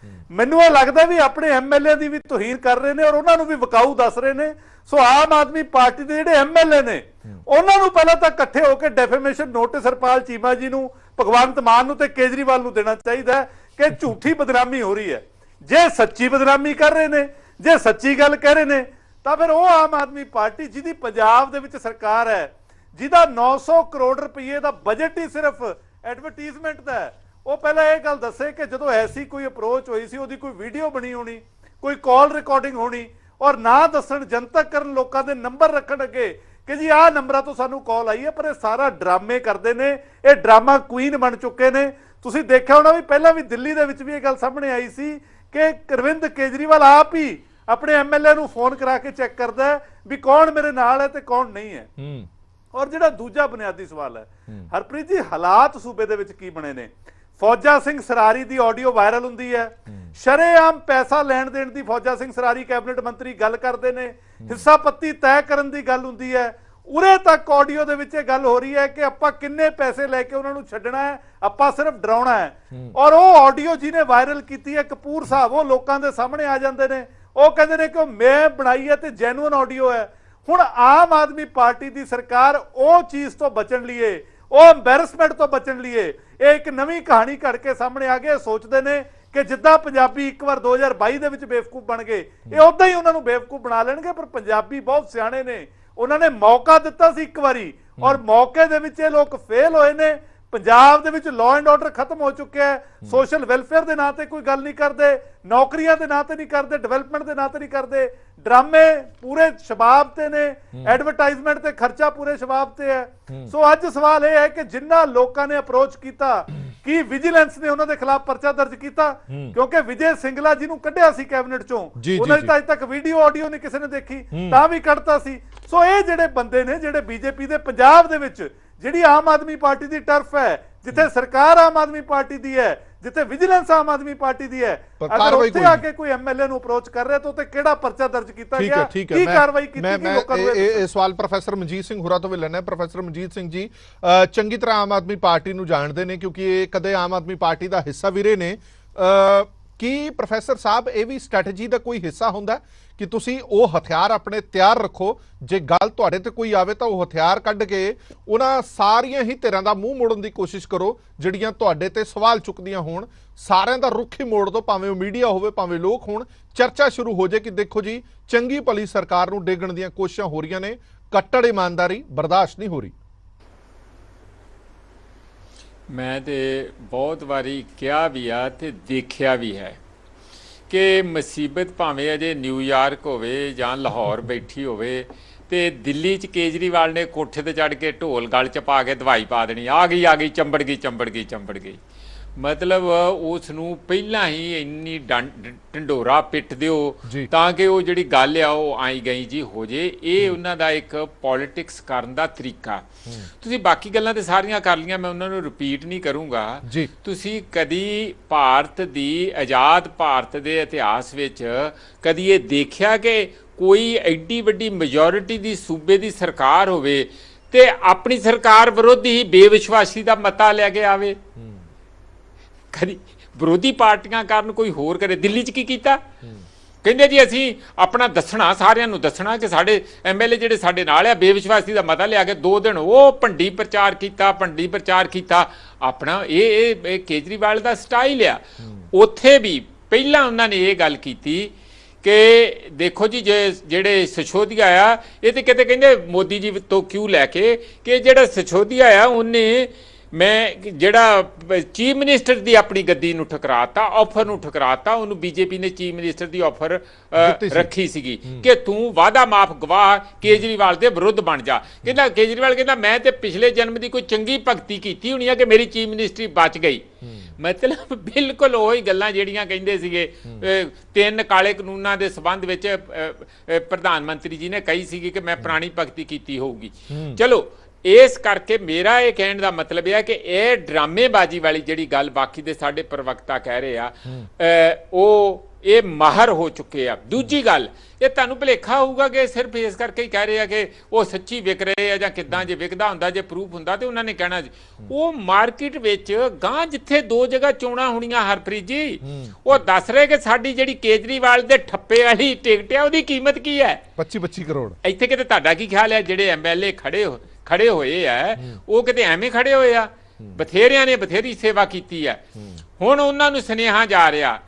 ਮੈਨੂੰ ਇਹ ਲੱਗਦਾ ਵੀ ਆਪਣੇ ਐਮਐਲਏ ਦੀ ਵੀ ਤੋਹੀਨ ਕਰ ਰਹੇ ਨੇ ਔਰ ਉਹਨਾਂ ਨੂੰ ਵੀ ਵਿਕਾਊ ਦੱਸ ਰਹੇ ਨੇ। ਸੋ ਆਮ ਆਦਮੀ ਪਾਰਟੀ ਦੇ ਜਿਹੜੇ ਐਮਐਲਏ ਨੇ ਉਹਨਾਂ ਨੂੰ ਪਹਿਲਾਂ ਤਾਂ ਇਕੱਠੇ ਹੋ ਕੇ ਡੈਫੇਮੇਸ਼ਨ ਨੋਟਿਸ ਹਰਪਾਲ ਚੀਮਾ ਜੀ ਨੂੰ, ਭਗਵੰਤ ਮਾਨ ਨੂੰ ਤੇ ਕੇਜਰੀਵਾਲ ਨੂੰ ਦੇਣਾ ਚਾਹੀਦਾ ਕਿ ਝੂਠੀ ਬਦਨਾਮੀ ਹੋ ਰਹੀ ਹੈ। ਜੇ ਸੱਚੀ ਬਦਨਾਮੀ ਕਰ ਰਹੇ ਨੇ, ਜੇ ਸੱਚੀ ਗੱਲ ਕਹਿ ਰਹੇ ਨੇ, ਤਾਂ ਫਿਰ ਉਹ ਆਮ ਆਦਮੀ ਪਾਰਟੀ ਜਿਹਦੀ ਪੰਜਾਬ ਦੇ ਵਿੱਚ ਸਰਕਾਰ ਹੈ, ਜਿਹਦਾ 900 ਕਰੋੜ ਰੁਪਏ ਦਾ ਬਜਟ ਹੀ ਸਿਰਫ ਐਡਵਰਟਾਈਜ਼ਮੈਂਟ ਦਾ ਹੈ, ਉਹ ਪਹਿਲਾਂ ਇਹ ਗੱਲ ਦੱਸੇ ਕਿ ਜਦੋਂ ਐਸੀ ਕੋਈ ਅਪਰੋਚ ਹੋਈ ਸੀ ਉਹਦੀ ਕੋਈ ਵੀਡੀਓ ਬਣੀ ਹੋਣੀ, ਕੋਈ ਕਾਲ ਰਿਕਾਰਡਿੰਗ ਹੋਣੀ, ਔਰ ਨਾ ਦੱਸਣ, ਜਨਤਕ ਕਰਨ, ਲੋਕਾਂ ਦੇ ਨੰਬਰ ਰੱਖਣ ਅੱਗੇ ਕਿ ਜੀ ਆਹ ਨੰਬਰਾਂ ਤੋਂ ਸਾਨੂੰ ਕਾਲ ਆਈ ਹੈ। ਪਰ ਇਹ ਸਾਰਾ ਡਰਾਮੇ ਕਰਦੇ ਨੇ, ਇਹ ਡਰਾਮਾ ਕੁਈਨ ਬਣ ਚੁੱਕੇ ਨੇ। ਤੁਸੀਂ ਦੇਖਿਆ ਹੋਣਾ ਵੀ ਪਹਿਲਾਂ ਵੀ ਦਿੱਲੀ ਦੇ ਵਿੱਚ ਵੀ ਇਹ ਗੱਲ ਸਾਹਮਣੇ ਆਈ ਸੀ ਕਿ ਅਰਵਿੰਦ ਕੇਜਰੀਵਾਲ ਆਪ ਹੀ ਆਪਣੇ ਐਮਐਲਏ ਨੂੰ ਫੋਨ ਕਰਾ ਕੇ ਚੈੱਕ ਕਰਦਾ ਹੈ ਵੀ ਕੌਣ ਮੇਰੇ ਨਾਲ ਹੈ ਤੇ ਕੌਣ ਨਹੀਂ ਹੈ। ਔਰ ਜਿਹੜਾ ਦੂਜਾ ਬੁਨਿਆਦੀ ਸਵਾਲ ਹੈ ਹਰਪ੍ਰੀਤ ਜੀ, ਹਾਲਾਤ ਸੂਬੇ ਦੇ ਵਿੱਚ ਕੀ ਬਣੇ ਨੇ? ਫੌਜਾ ਸਿੰਘ ਸਰਾਰੀ ਦੀ ਆਡੀਓ ਵਾਇਰਲ ਹੁੰਦੀ ਹੈ, ਸ਼ਰੇਆਮ ਪੈਸਾ ਲੈਣ ਦੇਣ ਦੀ ਫੌਜਾ ਸਿੰਘ ਸਰਾਰੀ ਕੈਬਨਿਟ ਮੰਤਰੀ ਗੱਲ ਕਰਦੇ ਨੇ, ਹਿੱਸਾ ਪੱਤੀ ਤੈਅ ਕਰਨ ਦੀ ਗੱਲ ਹੁੰਦੀ ਹੈ। ਉਰੇ ਤੱਕ ਆਡੀਓ ਦੇ ਵਿੱਚ ਇਹ ਗੱਲ ਹੋ ਰਹੀ ਹੈ ਕਿ ਆਪਾਂ ਕਿੰਨੇ ਪੈਸੇ ਲੈ ਕੇ ਉਹਨਾਂ ਨੂੰ ਛੱਡਣਾ ਹੈ, ਆਪਾਂ ਸਿਰਫ ਡਰਾਉਣਾ ਹੈ। ਔਰ ਉਹ ਆਡੀਓ ਜਿਹਨੇ ਵਾਇਰਲ ਕੀਤੀ ਹੈ ਕਪੂਰ ਸਾਹਿਬ, ਉਹ ਲੋਕਾਂ ਦੇ ਸਾਹਮਣੇ ਆ ਜਾਂਦੇ ਨੇ, ਉਹ ਕਹਿੰਦੇ ਨੇ ਕਿ ਉਹ ਮੈਂ ਬਣਾਈ ਹੈ ਤੇ ਜੈਨੂਅਨ ਆਡੀਓ ਹੈ। ਹੁਣ ਆਮ ਆਦਮੀ ਪਾਰਟੀ ਦੀ ਸਰਕਾਰ ਉਹ ਚੀਜ਼ ਤੋਂ ਬਚਣ ਲਈ, ਉਹ ਐਮਬੈਰਸਮੈਂਟ ਤੋਂ ਬਚਣ ਲਈ ਇਹ ਇੱਕ ਨਵੀਂ ਕਹਾਣੀ ਘੜ ਕੇ ਸਾਹਮਣੇ ਆ ਗਏ। ਸੋਚਦੇ ਨੇ ਕਿ ਜਿੱਦਾਂ ਪੰਜਾਬੀ ਇੱਕ ਵਾਰ 2022 ਦੇ ਵਿੱਚ ਬੇਵਕੂਫ ਬਣ ਗਏ, ਇਹ ਉਦਾਂ ਹੀ ਉਹਨਾਂ ਨੂੰ ਬੇਵਕੂਫ ਬਣਾ ਲੈਣਗੇ। ਪਰ ਪੰਜਾਬੀ ਬਹੁਤ ਸਿਆਣੇ ਨੇ, ਉਹਨਾਂ ਨੇ ਮੌਕਾ ਦਿੱਤਾ ਸੀ ਇੱਕ ਵਾਰੀ, ਔਰ ਮੌਕੇ ਦੇ ਵਿੱਚ ਇਹ ਲੋਕ ਫੇਲ ਹੋਏ ਨੇ। ਪੰਜਾਬ ਦੇ ਵਿੱਚ ਲਾਅ ਐਂਡ ਆਰਡਰ ਖਤਮ ਹੋ ਚੁੱਕਿਆ ਹੈ। ਸੋਸ਼ਲ ਵੈਲਫੇਅਰ ਦੇ ਨਾਂ ਤੇ ਕੋਈ ਗੱਲ ਨਹੀਂ ਕਰਦੇ, ਨੌਕਰੀਆਂ ਦੇ ਨਾਂ ਤੇ ਨਹੀਂ ਕਰਦੇ, ਡਿਵੈਲਪਮੈਂਟ ਦੇ ਨਾਂ ਤੇ ਨਹੀਂ ਕਰਦੇ। ਡਰਾਮੇ ਪੂਰੇ ਸ਼ਬਾਬ ਤੇ ਨੇ, ਐਡਵਰਟਾਈਜ਼ਮੈਂਟ ਤੇ ਖਰਚਾ ਪੂਰੇ ਸ਼ਬਾਬ ਤੇ ਹੈ। ਸੋ ਅੱਜ ਸਵਾਲ ਇਹ ਹੈ ਕਿ ਜਿਨ੍ਹਾਂ ਲੋਕਾਂ ਨੇ ਅਪਰੋਚ ਕੀਤਾ, ਕੀ ਵਿਜੀਲੈਂਸ ਨੇ ਉਹਨਾਂ ਦੇ ਖਿਲਾਫ ਪਰਚਾ ਦਰਜ ਕੀਤਾ? ਕਿਉਂਕਿ ਵਿਜੇ ਸਿੰਗਲਾ ਜੀ ਨੂੰ ਕੱਢਿਆ ਸੀ ਕੈਬਨਿਟ ਚੋਂ, ਉਹਨਾਂ ਦੀ ਤਾਂ ਅਜੇ ਤੱਕ ਵੀਡੀਓ ਆਡੀਓ ਨਹੀਂ ਕਿਸੇ ਨੇ ਦੇਖੀ, ਤਾਂ ਵੀ ਕੱਢਤਾ ਸੀ। ਸੋ ਇਹ ਜਿਹੜੇ ਬੰਦੇ ਨੇ, ਜਿਹੜੇ ਬੀਜੇਪੀ ਦੇ ਪੰਜਾਬ ਦੇ ਵਿੱਚ ਜਿਹੜੀ ਆਮ ਆਦਮੀ ਪਾਰਟੀ ਦੀ ਟਰਫ ਹੈ, ਜਿੱਥੇ ਸਰਕਾਰ ਆਮ ਆਦਮੀ ਪਾਰਟੀ ਦੀ ਹੈ, ਜਿੱਥੇ ਵਿਜੀਲੈਂਸ ਆਮ ਆਦਮੀ ਪਾਰਟੀ ਦੀ ਹੈ, ਅਗਰ ਉੱਥੇ ਆ ਕੇ ਕੋਈ ਐਮਐਲਏ ਨੂੰ ਅਪਰੋਚ ਕਰ ਰਿਹਾ ਤਾਂ ਉੱਤੇ ਕਿਹੜਾ ਪਰਚਾ ਦਰਜ ਕੀਤਾ ਗਿਆ, ਕੀ ਕਾਰਵਾਈ ਕੀਤੀ ਗਈ? ਲੋਕਾਂ ਨੂੰ ਇਹ ਸਵਾਲ ਪ੍ਰੋਫੈਸਰ ਮਨਜੀਤ ਸਿੰਘ ਹੋਰਾਂ ਤੋਂ ਵੀ ਲੈਣਾ ਹੈ। ਪ੍ਰੋਫੈਸਰ ਮਨਜੀਤ ਸਿੰਘ ਜੀ ਚੰਗੀ ਤਰ੍ਹਾਂ ਆਮ ਆਦਮੀ ਪਾਰਟੀ ਨੂੰ ਜਾਣਦੇ ਨੇ, ਕਿਉਂਕਿ ਇਹ ਕਦੇ ਆਮ ਆਦਮੀ ਪਾਰਟੀ ਦਾ ਹਿੱਸਾ ਵੀ ਰਹੇ ਨੇ। ਕੀ ਪ੍ਰੋਫੈਸਰ ਸਾਹਿਬ ਇਹ ਵੀ ਸਟ੍ਰੈਟਜੀ ਦਾ ਕੋਈ ਹਿੱਸਾ ਹੁੰਦਾ ਕਿ ਤੁਸੀਂ ਉਹ ਹਥਿਆਰ ਆਪਣੇ ਤਿਆਰ ਰੱਖੋ, ਜੇ ਗੱਲ ਤੁਹਾਡੇ ਤੇ ਕੋਈ ਆਵੇ ਤਾਂ ਉਹ ਹਥਿਆਰ ਕੱਢ ਕੇ ਉਹਨਾਂ ਸਾਰੀਆਂ ਹੀ ਧਿਰਾਂ ਦਾ ਮੂੰਹ ਮੋੜਨ ਦੀ ਕੋਸ਼ਿਸ਼ ਕਰੋ ਜਿਹੜੀਆਂ ਤੁਹਾਡੇ ਤੇ ਸਵਾਲ ਚੁੱਕਦੀਆਂ ਹੋਣ, ਸਾਰਿਆਂ ਦਾ ਰੁੱਖ ਹੀ ਮੋੜ ਦਿਓ, ਭਾਵੇਂ ਉਹ ਮੀਡੀਆ ਹੋਵੇ ਭਾਵੇਂ ਲੋਕ ਹੋਣ। ਚਰਚਾ ਸ਼ੁਰੂ ਹੋ ਜਾਏ ਕਿ ਦੇਖੋ ਜੀ ਚੰਗੀ ਭਲੀ ਸਰਕਾਰ ਨੂੰ ਡੇਗਣ ਦੀਆਂ ਕੋਸ਼ਿਸ਼ਾਂ ਹੋ ਰਹੀਆਂ ਨੇ, ਕੱਟੜ ਇਮਾਨਦਾਰੀ ਬਰਦਾਸ਼ਤ ਨਹੀਂ ਹੋ ਰਹੀ। ਮੈਂ ਤੇ ਬਹੁਤ ਵਾਰੀ ਕਿਹਾ ਵੀ ਆ ਤੇ ਦੇਖਿਆ ਵੀ ਹੈ ਕਿ ਮੁਸੀਬਤ ਭਾਵੇਂ ਅਜੇ ਨਿਊਯਾਰਕ ਹੋਵੇ ਜਾਂ ਲਾਹੌਰ ਬੈਠੀ ਹੋਵੇ ਤੇ ਦਿੱਲੀ 'ਚ ਕੇਜਰੀਵਾਲ ਨੇ ਕੋਠੇ ਤੇ ਚੜ੍ਹ ਕੇ ਢੋਲ ਗਲ 'ਚ ਪਾ ਕੇ ਦਵਾਈ ਪਾ ਦੇਣੀ, ਆ ਗਈ ਚੰਬੜ ਗਈ। ਮਤਲਬ ਉਸ ਨੂੰ ਪਹਿਲਾਂ ਹੀ ਇੰਨੀ ਢੰਡੋਰਾ ਪਿੱਟ ਦਿਓ ਤਾਂ ਕਿ ਉਹ ਜਿਹੜੀ ਗੱਲ ਆ ਉਹ ਆਈ ਗਈ ਜੀ ਹੋ ਜੇ। ਇਹ ਉਹਨਾਂ ਦਾ ਇੱਕ ਪੋਲਿਟਿਕਸ ਕਰਨ ਦਾ ਤਰੀਕਾ। ਤੁਸੀਂ ਬਾਕੀ ਗੱਲਾਂ ਤੇ ਸਾਰੀਆਂ ਕਰ ਲਈਆਂ, ਮੈਂ ਉਹਨਾਂ ਨੂੰ ਰਿਪੀਟ ਨਹੀਂ ਕਰੂੰਗਾ। ਤੁਸੀਂ ਕਦੀ ਭਾਰਤ ਦੀ ਆਜ਼ਾਦ ਭਾਰਤ ਦੇ ਇਤਿਹਾਸ ਵਿੱਚ ਕਦੀ ਇਹ ਦੇਖਿਆ ਕਿ ਕੋਈ ਐਡੀ ਵੱਡੀ ਮੈਜੋਰਿਟੀ ਦੀ ਸੂਬੇ ਦੀ ਸਰਕਾਰ ਹੋਵੇ ਤੇ ਆਪਣੀ ਸਰਕਾਰ ਵਿਰੁੱਧ ਹੀ ਬੇਵਿਸ਼ਵਾਸੀ ਦਾ ਮਤਾ ਲੈ ਕੇ ਆਵੇ? ਕਦੀ ਵਿਰੋਧੀ ਪਾਰਟੀਆਂ ਕਾਰਨ ਕੋਈ ਹੋਰ ਕਰੇ। ਦਿੱਲੀ 'ਚ ਕੀ ਕੀਤਾ? ਕਹਿੰਦੇ ਜੀ ਅਸੀਂ ਆਪਣਾ ਦੱਸਣਾ, ਸਾਰਿਆਂ ਨੂੰ ਦੱਸਣਾ ਕਿ ਸਾਡੇ ਐਮਐਲਏ ਜਿਹੜੇ ਸਾਡੇ ਨਾਲ ਆ, ਬੇਵਿਸ਼ਵਾਸੀ ਦਾ ਮਤਾ ਲਿਆ ਕੇ 2 ਦਿਨ ਉਹ ਭੰਡੀ ਪ੍ਰਚਾਰ ਕੀਤਾ ਆਪਣਾ। ਇਹ ਕੇਜਰੀਵਾਲ ਦਾ ਸਟਾਈਲ ਆ। ਉੱਥੇ ਵੀ ਪਹਿਲਾਂ ਉਹਨਾਂ ਨੇ ਇਹ ਗੱਲ ਕੀਤੀ ਕਿ ਦੇਖੋ ਜੀ ਜਿਹੜੇ ਸਿਸੋਦੀਆ ਆ, ਇਹ ਤੇ ਕਿਤੇ ਕਹਿੰਦੇ ਮੋਦੀ ਜੀ ਤੋਂ ਕਿਉਂ ਲੈ ਕੇ ਕਿ ਜਿਹੜਾ ਸਿਸੋਦੀਆ ਆ ਉਹਨੇ ਜਿਹੜਾ ਚੀਫ ਮਿਨਿਸਟਰ ਦੀ ਆਪਣੀ ਗੱਦੀ ਨੂੰ ਠੁਕਰਾਤਾ, ਆਫਰ ਨੂੰ ਠੁਕਰਾਤਾ। ਉਹਨੂੰ ਬੀਜੇਪੀ ਨੇ ਚੀਫ ਮਿਨਿਸਟਰ ਦੀ ਆਫਰ ਰੱਖੀ ਸੀਗੀ ਕਿ ਤੂੰ ਵਾਅਦਾ ਮਾਫ ਗਵਾਹ ਕੇਜਰੀਵਾਲ ਦੇ ਵਿਰੁੱਧ ਬਣ ਜਾ। ਕੇਜਰੀਵਾਲ ਕਹਿੰਦਾ ਮੈਂ ਤੇ ਪਿਛਲੇ ਜਨਮ ਦੀ ਕੋਈ ਚੰਗੀ ਭਗਤੀ ਕੀਤੀ ਹੋਣੀ ਆ ਕਿ ਮੇਰੀ ਚੀਫ ਮਿਨਿਸਟਰੀ ਬਚ ਗਈ। ਮਤਲਬ ਬਿਲਕੁਲ ਉਹੀ ਗੱਲਾਂ ਜਿਹੜੀਆਂ ਕਹਿੰਦੇ ਸੀਗੇ 3 ਕਾਲੇ ਕਾਨੂੰਨਾਂ ਦੇ ਸੰਬੰਧ ਵਿੱਚ ਪ੍ਰਧਾਨ ਮੰਤਰੀ ਜੀ ਨੇ ਕਹੀ ਸੀਗੀ ਕਿ ਮੈਂ ਪੁਰਾਣੀ ਭਗਤੀ ਕੀਤੀ ਹੋਊਗੀ। ਚਲੋ ਇਸ ਕਰਕੇ ਮੇਰਾ ਇਹ ਕਹਿਣ ਦਾ ਮਤਲਬ ਇਹ ਕਿ ਇਹ ਡਰਾਮੇਬਾਜ਼ੀ ਵਾਲੀ ਜਿਹੜੀ ਗੱਲ ਬਾਕੀ ਦੇ ਸਾਡੇ ਪ੍ਰਵਕਤਾ ਕਹਿ ਰਹੇ ਆ, ਇਹ ਮਾਹਰ ਹੋ ਚੁੱਕੇ ਆ। ਦੂਜੀ ਗੱਲ, ਇਹ ਤੁਹਾਨੂੰ ਭੁਲੇਖਾ ਹੋਊਗਾ ਕਿ ਸਿਰਫ ਇਸ ਕਰਕੇ ਹੀ ਕਹਿ ਰਹੇ ਆ ਕਿ ਉਹ ਸੱਚੀ ਵਿਕ ਰਹੇ ਆ ਜਾਂ ਕਿੱਦਾਂ। ਜੇ ਵਿਕਦਾ ਹੁੰਦਾ, ਜੇ ਪ੍ਰੂਫ ਹੁੰਦਾ ਤੇ ਉਹਨਾਂ ਨੇ ਕਹਿਣਾ ਜੀ ਉਹ ਮਾਰਕੀਟ ਵਿੱਚ ਗਾਂ ਜਿੱਥੇ 2 ਜਗ੍ਹਾ ਚੋਣਾਂ ਹੋਣੀਆਂ ਹਰਪ੍ਰੀਤ ਜੀ, ਉਹ ਦੱਸ ਰਹੇ ਕਿ ਸਾਡੀ ਜਿਹੜੀ ਕੇਜਰੀਵਾਲ ਦੇ ਠੱਪੇ ਵਾਲੀ ਟਿਕਟ ਆ ਉਹਦੀ ਕੀਮਤ ਕੀ ਹੈ? 25 ਕਰੋੜ। ਇੱਥੇ ਕਿਤੇ ਤੁਹਾਡਾ ਕੀ ਖਿਆਲ ਹੈ ਜਿਹੜੇ ਐਮਐਲਏ ਖੜੇ ਹੋਏ ਆ ਉਹ ਕਿਤੇ ਐਵੇਂ ਖੜੇ ਹੋਏ ਆ? ਬਥੇਰਿਆਂ ਨੇ ਬਥੇਰੀ ਸੇਵਾ ਕੀਤੀ ਹੈ। ਹੁਣ ਉਹਨਾਂ ਨੂੰ ਸੁਨੇਹਾ ਜਾ ਰਿਹਾ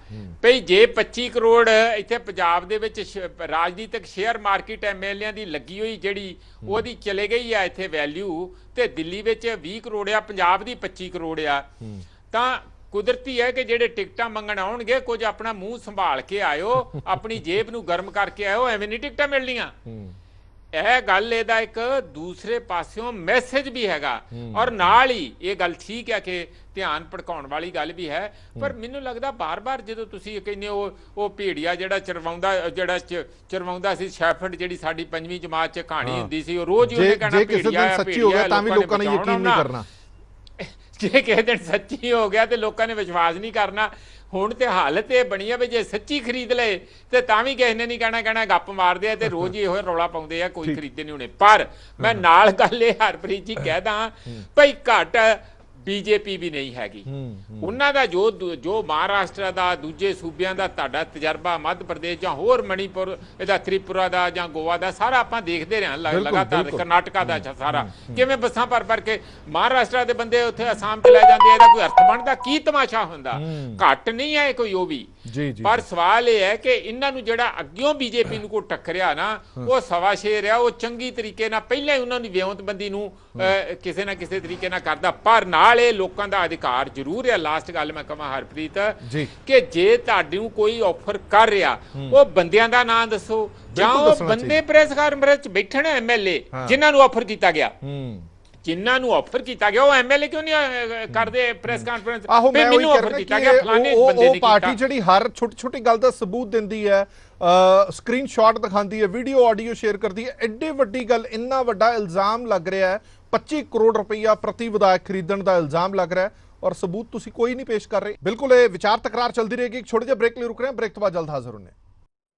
ਭਈ ਜੇ 25 ਕਰੋੜ ਇੱਥੇ ਪੰਜਾਬ ਦੇ ਵਿੱਚ ਰਾਜਨੀਤਿਕ ਸ਼ੇਅਰ ਮਾਰਕੀਟ ਐਮਐਲਏਆਂ ਦੀ ਲੱਗੀ ਹੋਈ ਜਿਹੜੀ ਉਹਦੀ ਚਲੇ ਗਈ ਆ ਇੱਥੇ ਵੈਲਿਊ, ਤੇ ਦਿੱਲੀ ਵਿੱਚ 20 ਕਰੋੜ ਆ, ਪੰਜਾਬ ਦੀ 25 ਕਰੋੜ ਆ, ਤਾਂ ਕੁਦਰਤੀ ਹੈ ਕਿ ਜਿਹੜੇ ਟਿਕਟਾਂ ਮੰਗਣ ਆਉਣਗੇ ਕੁਝ ਆਪਣਾ ਮੂੰਹ ਸੰਭਾਲ ਕੇ ਆਇਓ, ਆਪਣੀ ਜੇਬ ਨੂੰ ਗਰਮ ਕਰਕੇ ਆਇਓ, ਐਵੇਂ ਨਹੀਂ ਟਿਕਟਾਂ ਮਿਲਣੀਆਂ। ਇਹ ਗੱਲ ਇਹਦਾ ਇੱਕ ਦੂਸਰੇ ਪਾਸਿਓਂ ਮੈਸੇਜ ਵੀ ਹੈਗਾ, ਔਰ ਨਾਲ ਹੀ ਇਹ ਗੱਲ ਠੀਕ ਹੈ ਕਿ ਧਿਆਨ ਭਟਕਾਉਣ ਵਾਲੀ ਗੱਲ ਵੀ ਹੈ। ਪਰ ਮੈਨੂੰ ਲੱਗਦਾ ਬਾਰ-ਬਾਰ ਜਦੋਂ ਤੁਸੀਂ ਕਹਿੰਦੇ ਉਹ ਭੇੜੀਆ ਜਿਹੜਾ ਚਰਵਾਉਂਦਾ ਸੀ ਸ਼ੈਫਰਡ, ਜਿਹੜੀ ਸਾਡੀ 5ਵੀਂ ਜਮਾਤ 'ਚ ਕਹਾਣੀ ਹੁੰਦੀ ਸੀ, ਉਹ ਰੋਜ਼ ਹੀ ਉਹਨੇ ਕਹਿਣਾ ਭੇੜੀਆ ਸੱਚੀ ਹੋ ਗਿਆ ਤਾਂ ਵੀ ਲੋਕਾਂ ਨੇ ਯਕੀਨ ਨਹੀਂ ਕਰਨਾ। ਜੇ ਕਿਸੇ ਦਿਨ ਸੱਚੀ ਹੋ ਗਿਆ ਤੇ ਲੋਕਾਂ ਨੇ ਵਿਸ਼ਵਾਸ ਨਹੀਂ ਕਰਨਾ। ਹੁਣ ਤੇ ਹਾਲਤ ਇਹ ਬਣੀ ਆ ਵੀ ਜੇ ਸੱਚੀ ਖਰੀਦ ਲਏ ਤੇ ਤਾਂ ਵੀ ਕਿਸੇ ਨੇ ਨਹੀਂ ਕਹਿਣਾ ਗੱਪ ਮਾਰਦੇ ਆ ਤੇ ਰੋਜ਼ ਹੀ ਇਹੋ ਰੌਲਾ ਪਾਉਂਦੇ ਆ, ਕੋਈ ਖਰੀਦੇ ਨਹੀਂ ਹੋਣੇ। ਪਰ ਮੈਂ ਨਾਲ ਗੱਲ ਇਹ ਹਰਪ੍ਰੀਤ ਜੀ ਕਹਿਦਾ ਭਈ ਘੱਟ ਬੀਜੇਪੀ ਵੀ ਨਹੀਂ ਹੈਗੀ। ਉਹਨਾਂ ਦਾ ਜੋ ਮਹਾਰਾਸ਼ਟਰ ਦਾ, ਦੂਜੇ ਸੂਬਿਆਂ ਦਾ ਤੁਹਾਡਾ ਤਜਰਬਾ, ਮੱਧ ਪ੍ਰਦੇਸ਼ ਜਾਂ ਹੋਰ ਮਣੀਪੁਰ, ਇਹਦਾ ਤ੍ਰਿਪੁਰਾ ਦਾ ਜਾਂ ਗੋਆ ਦਾ ਸਾਰਾ ਆਪਾਂ ਦੇਖਦੇ ਰਹੇ ਲਗਾਤਾਰ, ਕਰਨਾਟਕਾ ਦਾ ਸਾਰਾ ਕਿਵੇਂ ਬੱਸਾਂ ਭਰ ਕੇ ਮਹਾਰਾਸ਼ਟਰ ਦੇ ਬੰਦੇ ਉੱਥੇ ਅਸਾਮ ਚ ਲੈ ਜਾਂਦੇ। ਇਹਦਾ ਕੋਈ ਅਰਥ ਬਣਦਾ ਕੀ ਤਮਾਸ਼ਾ ਹੁੰਦਾ? ਘੱਟ ਨਹੀਂ ਹੈ ਕੋਈ ਉਹ ਵੀ। ਪਰ ਸਵਾਲ ਇਹ ਹੈ ਕਿ ਇਹਨਾਂ ਨੂੰ ਜਿਹੜਾ ਅੱਗਿਓਂ ਬੀਜੇਪੀ ਨੂੰ ਕੋਈ ਟੱਕਰਿਆ ਨਾ, ਉਹ ਸਵਾ ਸ਼ੇਰ ਆ, ਉਹ ਚੰਗੀ ਤਰੀਕੇ ਨਾਲ ਪਹਿਲਾਂ ਹੀ ਉਹਨਾਂ ਦੀ ਵਿਉਂਤਬੰਦੀ ਨੂੰ ਕਿਸੇ ਨਾ ਕਿਸੇ ਤਰੀਕੇ ਨਾਲ ਕਰਦਾ। ਪਰ ਨਾਲ ਇਹ ਲੋਕਾਂ ਦਾ ਅਧਿਕਾਰ ਜ਼ਰੂਰ ਹੈ। ਲਾਸਟ ਗੱਲ ਮੈਂ ਕਹਾਂ ਹਰਪ੍ਰੀਤ ਕਿ ਜੇ ਤੁਹਾਨੂੰ ਕੋਈ ਆਫਰ ਕਰ ਰਿਹਾ, ਉਹ ਬੰਦਿਆਂ ਦਾ ਨਾਂ ਦੱਸੋ, ਜਾਂ ਉਹ ਬੰਦੇ ਪ੍ਰੈਸ ਕਾਨਫਰੰਸ ਚ ਬੈਠਣ ਐਮਐਲਏ ਜਿਨ੍ਹਾਂ ਨੂੰ ਆਫਰ ਕੀਤਾ ਗਿਆ, ਜਿਨ੍ਹਾਂ ਨੂੰ ਆਫਰ ਕੀਤਾ ਗਿਆ, ਉਹ ਐਮਐਲਏ ਕਿਉਂ ਨਹੀਂ ਕਰਦੇ ਪ੍ਰੈਸ ਕਾਨਫਰੰਸ? ਮੈਨੂੰ ਆਫਰ ਕੀਤਾ ਗਿਆ, ਫਲਾਣੇ ਬੰਦੇ ਨੇ ਕੀਤਾ। ਪਾਰਟੀ ਜਿਹੜੀ ਹਰ ਛੋਟੀ ਗੱਲ ਦਾ ਸਬੂਤ ਦਿੰਦੀ ਹੈ, ਸਕਰੀਨਸ਼ਾਟ ਦਿਖਾਉਂਦੀ ਹੈ, ਵੀਡੀਓ ਆਡੀਓ ਸ਼ੇਅਰ ਕਰਦੀ ਹੈ। ਐਡੀ ਵੱਡੀ ਗੱਲ, ਇੰਨਾ ਵੱਡਾ ਇਲਜ਼ਾਮ ਲੱਗ ਰਿਹਾ ਹੈ, 25 ਕਰੋੜ ਰੁਪਈਆ ਪ੍ਰਤੀ ਵਿਧਾਇਕ ਖਰੀਦਣ ਦਾ ਇਲਜ਼ਾਮ ਲੱਗ ਰਿਹਾ ਹੈ, ਔਰ ਸਬੂਤ ਤੁਸੀਂ ਕੋਈ ਨਹੀਂ ਪੇਸ਼ ਕਰ ਰਹੇ। ਬਿਲਕੁਲ ਇਹ ਵਿਚਾਰ ਤਕਰਾਰ ਚੱਲਦੀ ਰਹੇਗੀ। ਇੱਕ ਛੋਟੇ ਜਿਹੇ ਬ੍ਰੇਕ ਲਈ ਰੁਕ ਰਹੇ ਹਾਂ, ਬ੍ਰੇਕ ਤੋਂ ਬਾਅਦ ਜਲਦ ਹਾਜ਼ਰ ਹੋਣੇ।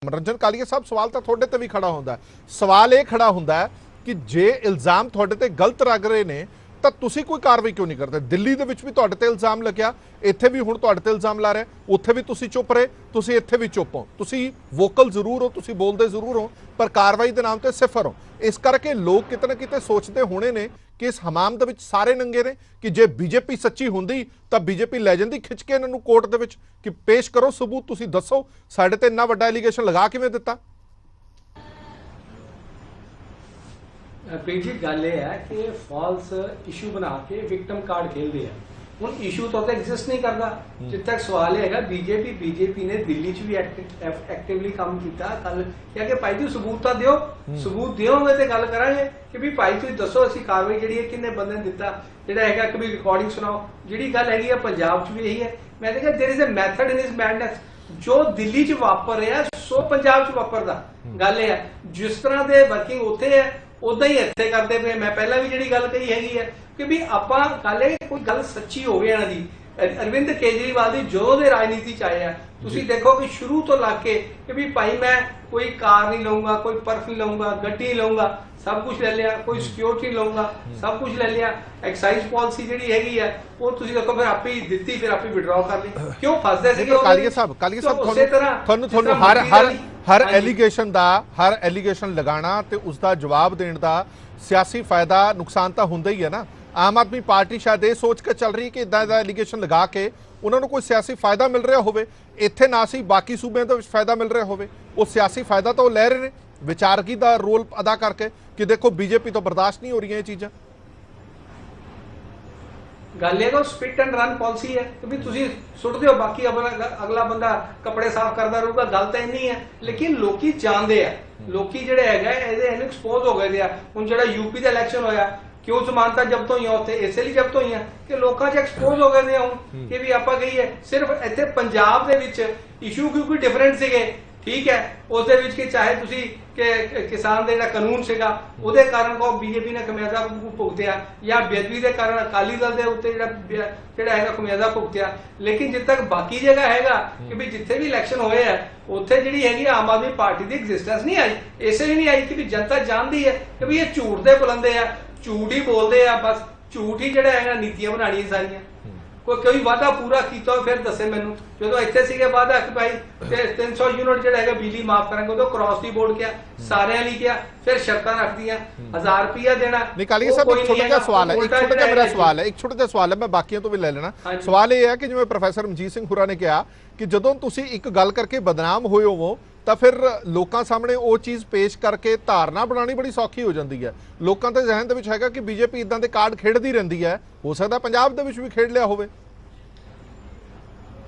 ਮਨੋਰੰਜਨ ਕਾਲੀਆ ਸਾਹਿਬ, ਸਵਾਲ ਤਾਂ ਤੁਹਾਡੇ ਤੇ ਵੀ ਖੜਾ ਹੁੰਦਾ ਹੈ। ਸਵਾਲ ਇਹ ਖੜਾ ਹੁੰਦਾ ਹੈ ਕਿ ਜੇ ਇਲਜ਼ਾਮ ਤੁਹਾਡੇ ਤੇ ਗਲਤ ਲੱਗ ਰਹੇ ਨੇ ਤਾਂ ਤੁਸੀਂ ਕੋਈ ਕਾਰਵਾਈ ਕਿਉਂ ਨਹੀਂ ਕਰਦੇ? ਦਿੱਲੀ ਦੇ ਵਿੱਚ ਵੀ ਤੁਹਾਡੇ ਤੇ ਇਲਜ਼ਾਮ ਲੱਗਿਆ, ਇੱਥੇ ਵੀ ਹੁਣ ਤੁਹਾਡੇ ਤੇ ਇਲਜ਼ਾਮ ਲਾ ਰਹੇ, ਉੱਥੇ ਵੀ ਤੁਸੀਂ ਚੁੱਪ ਰਹੇ, ਤੁਸੀਂ ਇੱਥੇ ਵੀ ਚੁੱਪ ਹੋ। ਤੁਸੀਂ ਵੋਕਲ ਜ਼ਰੂਰ ਹੋ, ਤੁਸੀਂ ਬੋਲਦੇ ਜ਼ਰੂਰ ਹੋ, ਪਰ ਕਾਰਵਾਈ ਦੇ ਨਾਮ ਤੇ ਸਿਫਰ ਹੋ। ਇਸ ਕਰਕੇ ਲੋਕ ਕਿਤੇ ਨਾ ਕਿਤੇ ਸੋਚਦੇ ਹੋਣੇ ਨੇ ਕਿ ਇਸ ਹਮਾਮ ਦੇ ਵਿੱਚ ਸਾਰੇ ਨੰਗੇ ਨੇ, ਕਿ ਜੇ ਬੀਜੇਪੀ ਸੱਚੀ ਹੁੰਦੀ ਤਾਂ ਬੀਜੇਪੀ ਲੈ ਜਾਂਦੀ ਖਿੱਚ ਕੇ ਇਹਨਾਂ ਨੂੰ ਕੋਰਟ ਦੇ ਵਿੱਚ ਕਿ ਪੇਸ਼ ਕਰੋ ਸਬੂਤ, ਤੁਸੀਂ ਦੱਸੋ ਸਾਡੇ ਤੇ ਇੰਨਾ ਵੱਡਾ ਐਲੀਗੇਸ਼ਨ ਲਗਾ ਕਿਵੇਂ ਦਿੱਤਾ। ਪ੍ਰੀਤ ਜੀ, ਗੱਲ ਇਹ ਹੈ ਕਿ ਫਾਲਸ ਇਸ਼ੂ ਬਣਾ ਕੇ ਵਿਕਟਮ ਕਾਰਡ ਖੇਲਦੇ ਆ। ਹੁਣ ਇਸ਼ੂ ਤਾਂ ਐਗਜ਼ਿਸਟ ਨਹੀਂ ਕਰਦਾ। ਜਿੱਥੇ ਤੱਕ ਸਵਾਲ ਇਹ ਹੈਗਾ, ਬੀਜੇਪੀ ਨੇ ਦਿੱਲੀ 'ਚ ਵੀ ਐਕਟਿਵਲੀ ਕੰਮ ਕੀਤਾ। ਕੱਲ ਕਿਹਾ ਕਿ ਭਾਈ ਤੁਸੀਂ ਸਬੂਤ ਤਾਂ ਦਿਓ, ਸਬੂਤ ਦਿਓਗੇ ਤੇ ਗੱਲ ਕਰਾਂਗੇ ਕਿ ਵੀ ਭਾਈ ਤੁਸੀਂ ਦੱਸੋ ਅਸੀਂ ਕਾਰਵਾਈ ਜਿਹੜੀ ਹੈ ਕਿੰਨੇ ਬੰਦੇ ਨੇ ਦਿੱਤਾ, ਜਿਹੜਾ ਹੈਗਾ ਕਿ ਵੀ ਰਿਕਾਰਡਿੰਗ ਸੁਣਾਓ। ਜਿਹੜੀ ਗੱਲ ਹੈਗੀ ਆ ਪੰਜਾਬ 'ਚ ਵੀ ਇਹੀ ਹੈ। ਮੈਂ ਦੇਖਿਆ there is a method in his madness. ਜੋ ਦਿੱਲੀ 'ਚ ਵਾਪਰ ਰਿਹਾ ਸੋ ਪੰਜਾਬ 'ਚ ਵਾਪਰਦਾ। ਗੱਲ ਇਹ ਹੈ ਜਿਸ ਤਰ੍ਹਾਂ ਦੇ ਵਰਕਿੰਗ ਉੱਥੇ ਹੈ ਉਦਾਂ ਹੀ ਇੱਥੇ ਕਰਦੇ ਪਏ। ਮੈਂ ਪਹਿਲਾਂ ਵੀ ਜਿਹੜੀ ਗੱਲ ਕਹੀ ਹੈਗੀ ਹੈ ਕਿ ਵੀ ਆਪਾਂ ਗੱਲ ਇਹ ਕੋਈ ਗੱਲ ਸੱਚੀ ਹੋਵੇ ਇਹਨਾਂ ਦੀ। ਅਰਵਿੰਦ ਕੇਜਰੀਵਾਲ ਦੀ ਜਦੋਂ ਦੇ ਰਾਜਨੀਤੀ ਚ ਆਏ ਆ, ਤੁਸੀਂ ਦੇਖੋ ਕਿ ਸ਼ੁਰੂ ਤੋਂ ਲੱਗ ਕੇ ਕਿ ਵੀ ਭਾਈ ਮੈਂ ਕੋਈ ਕਾਰ ਨਹੀਂ ਲਊਂਗਾ, ਕੋਈ ਪਰਸ ਨਹੀਂ ਲਊਂਗਾ, ਗੱਡੀ ਨਹੀਂ ਲਊਂਗਾ, ਸਭ ਕੁਝ ਲੈ ਲਿਆ, ਕੋਈ ਸਿਕਿਉਰਿਟੀ ਲਊਂਗਾ, ਸਭ ਕੁਝ ਲੈ ਲਿਆ। ਐਕਸਾਈਜ਼ ਪਾਲਿਸੀ ਜਿਹੜੀ ਹੈਗੀ ਹੈ ਉਹ ਤੁਸੀਂ ਦੇਖੋ ਫਿਰ ਆਪੇ ਹੀ ਦਿੱਤੀ, ਫਿਰ ਆਪੇ ਵਿਡਰਾਅ ਕਰ ਲਈ। ਕਿਉਂ ਫਸਦੇ ਸੀਗੇ ਕਾਲੀਆ ਸਾਹਿਬ ਤੁਹਾਨੂੰ ਹਰ ਐਲੀਗੇਸ਼ਨ ਲਗਾਉਣਾ ਤੇ ਉਸ ਦਾ ਜਵਾਬ ਦੇਣ ਦਾ ਸਿਆਸੀ ਫਾਇਦਾ ਨੁਕਸਾਨ ਤਾਂ ਹੁੰਦਾ ਹੀ ਹੈ ਨਾ। ਆਮ ਆਦਮੀ ਪਾਰਟੀ ਸ਼ਾਇਦ ਇਹ ਸੋਚ ਕੇ ਚੱਲ ਰਹੀ ਕਿ ਇਦਾਂ ਦਾ ਐਲੀਗੇਸ਼ਨ ਲਗਾ ਕੇ ਉਹਨਾਂ ਨੂੰ ਕੋਈ ਸਿਆਸੀ ਫਾਇਦਾ ਮਿਲ ਰਿਹਾ ਹੋਵੇ, ਇੱਥੇ ਨਾ ਸੀ ਬਾਕੀ ਸੂਬਿਆਂ ਦੇ ਵਿੱਚ ਫਾਇਦਾ ਮਿਲ ਰਿਹਾ ਹੋਵੇ। ਉਹ ਸਿਆਸੀ ਫਾਇਦਾ ਤਾਂ ਉਹ ਲੈ ਰਹੇ ਨੇ ਵਿਚਾਰਕੀ ਦਾ ਰੋਲ ਅਦਾ ਕਰਕੇ ਕਿ ਦੇਖੋ ਬੀਜੇਪੀ ਤੋਂ ਬਰਦਾਸ਼ਤ ਨਹੀਂ ਹੋ ਰਹੀਆਂ ਇਹ ਚੀਜ਼ਾਂ। ਗੱਲ ਇਹ ਸਪਿਟ ਐਂਡ ਰਨ ਪਾਲਿਸੀ ਹੈ ਕਿ ਵੀ ਤੁਸੀਂ ਸੁੱਟ ਦਿਓ, ਬਾਕੀ ਅਗਲਾ ਬੰਦਾ ਕੱਪੜੇ ਸਾਫ਼ ਕਰਦਾ ਰਹੂਗਾ। ਗੱਲ ਤਾਂ ਇੰਨੀ ਹੈ, ਲੇਕਿਨ ਲੋਕੀ ਜਾਣਦੇ ਆ, ਲੋਕੀ ਜਿਹੜੇ ਹੈਗਾ ਇਹਦੇ ਐਕਸਪੋਜ਼ ਹੋ ਗਏ ਆ। ਹੁਣ ਜਿਹੜਾ ਯੂਪੀ ਦਾ ਇਲੈਕਸ਼ਨ ਹੋਇਆ, ਕਿਉਂ ਜ਼ਮਾਨਤਾਂ ਜ਼ਬਤ ਹੋਈਆਂ ਉੱਥੇ? ਇਸੇ ਲਈ ਜ਼ਬਤ ਹੋਈਆਂ ਕਿ ਲੋਕਾਂ 'ਚ ਐਕਸਪੋਜ਼ ਹੋ ਗਏ ਨੇ ਹੁਣ ਕਿ ਵੀ ਆਪਾਂ ਕਹੀਏ। ਸਿਰਫ ਇੱਥੇ ਪੰਜਾਬ ਦੇ ਵਿੱਚ ਇਸ਼ੂ ਕਿਉਂਕਿ ਡਿਫਰੈਂਟ ਸੀਗੇ, ਠੀਕ ਹੈ, ਉਸ ਦੇ ਵਿੱਚ ਕਿ ਚਾਹੇ ਤੁਸੀਂ ਕਿ ਕਿਸਾਨ ਦਾ ਜਿਹੜਾ ਕਾਨੂੰਨ ਸੀਗਾ ਉਹਦੇ ਕਾਰਨ ਕੋ ਬੀਜੇਪੀ ਨੇ ਖਮਿਆਜ਼ਾ ਭੁਗਤਿਆ, ਜਾਂ ਬੇਅਦਬੀ ਦੇ ਕਾਰਨ ਅਕਾਲੀ ਦਲ ਦੇ ਉੱਤੇ ਜਿਹੜਾ ਹੈਗਾ ਖਮਿਆਜ਼ਾ ਭੁਗਤਿਆ। ਲੇਕਿਨ ਜਿੱਦ ਤੱਕ ਬਾਕੀ ਜਗ੍ਹਾ ਹੈਗਾ ਕਿ ਵੀ ਜਿੱਥੇ ਵੀ ਇਲੈਕਸ਼ਨ ਹੋਏ ਆ ਉੱਥੇ ਜਿਹੜੀ ਹੈਗੀ ਆਮ ਆਦਮੀ ਪਾਰਟੀ ਦੀ ਐਗਜ਼ਿਸਟੈਂਸ ਨਹੀਂ ਆਈ। ਇਸੇ ਲਈ ਨਹੀਂ ਆਈ ਕਿ ਵੀ ਜਨਤਾ ਜਾਣਦੀ ਹੈ ਕਿ ਵੀ ਇਹ ਝੂਠ ਦੇ ਬੁਲੰਦੇ ਆ, ਝੂਠ ਹੀ ਬੋਲਦੇ ਆ, ਬਸ ਝੂਠ ਹੀ ਜਿਹੜਾ ਹੈਗਾ ਨੀਤੀਆਂ ਬਣਾਉਣੀਆਂ ਸਾਰੀਆਂ। ਕੋਈ ਵਾਅਦਾ ਪੂਰਾ ਕੀਤਾ ਫਿਰ ਦੱਸੇ ਮੈਨੂੰ। ਜਦੋਂ ਇੱਥੇ ਸੀਗੇ ਵਾਅਦਾ ਕਿ ਭਾਈ 300 ਯੂਨਿਟ ਜਿਹੜਾ ਹੈਗਾ ਬਿਜਲੀ ਮਾਫ ਕਰਾਂਗੇ, ਉਦੋਂ ਕ੍ਰਾਸ ਦੀ ਬੋਰਡ ਕਿਹਾ, ਸਾਰਿਆਂ ਲਈ ਕਿਹਾ, ਫਿਰ ਸ਼ਰਤਾਂ ਰੱਖਦੀਆਂ 1000 ਰੁਪਇਆ ਦੇਣਾ। ਕਾਲੀਆ ਸਾਹਿਬ ਇੱਕ ਛੋਟਾ ਜਿਹਾ ਸਵਾਲ ਹੈ, ਇੱਕ ਛੋਟਾ ਜਿਹਾ ਸਵਾਲ ਹੈ, ਮੈਂ ਬਾਕੀਆਂ ਤੋਂ ਵੀ ਲੈ ਲੈਣਾ। ਸਵਾਲ ਇਹ ਹੈ ਕਿ ਜਿਵੇਂ ਪ੍ਰੋਫੈਸਰ ਮਨਜੀਤ ਸਿੰਘ ਹੁਰਾ ਨੇ ਕਿਹਾ ਕਿ ਜਦੋਂ ਤੁਸੀਂ ਇੱਕ ਗੱਲ ਕਰਕੇ ਬਦਨਾਮ ਹੋਏ ਹੋਵੋ ਤਾਂ ਫਿਰ ਲੋਕਾਂ ਸਾਹਮਣੇ ਉਹ ਚੀਜ਼ ਪੇਸ਼ ਕਰਕੇ ਧਾਰਨਾ ਬਣਾਉਣੀ ਬੜੀ ਸੌਖੀ ਹੋ ਜਾਂਦੀ ਹੈ। ਲੋਕਾਂ ਦੇ ਜ਼ਿਹਨ ਦੇ ਵਿੱਚ ਹੈਗਾ ਕਿ ਬੀਜੇਪੀ ਇਦਾਂ ਦੇ ਕਾਰਡ ਖੇਡਦੀ ਰਹਿੰਦੀ ਹੈ, ਹੋ ਸਕਦਾ ਪੰਜਾਬ ਦੇ ਵਿੱਚ ਵੀ ਖੇਡ ਲਿਆ ਹੋਵੇ।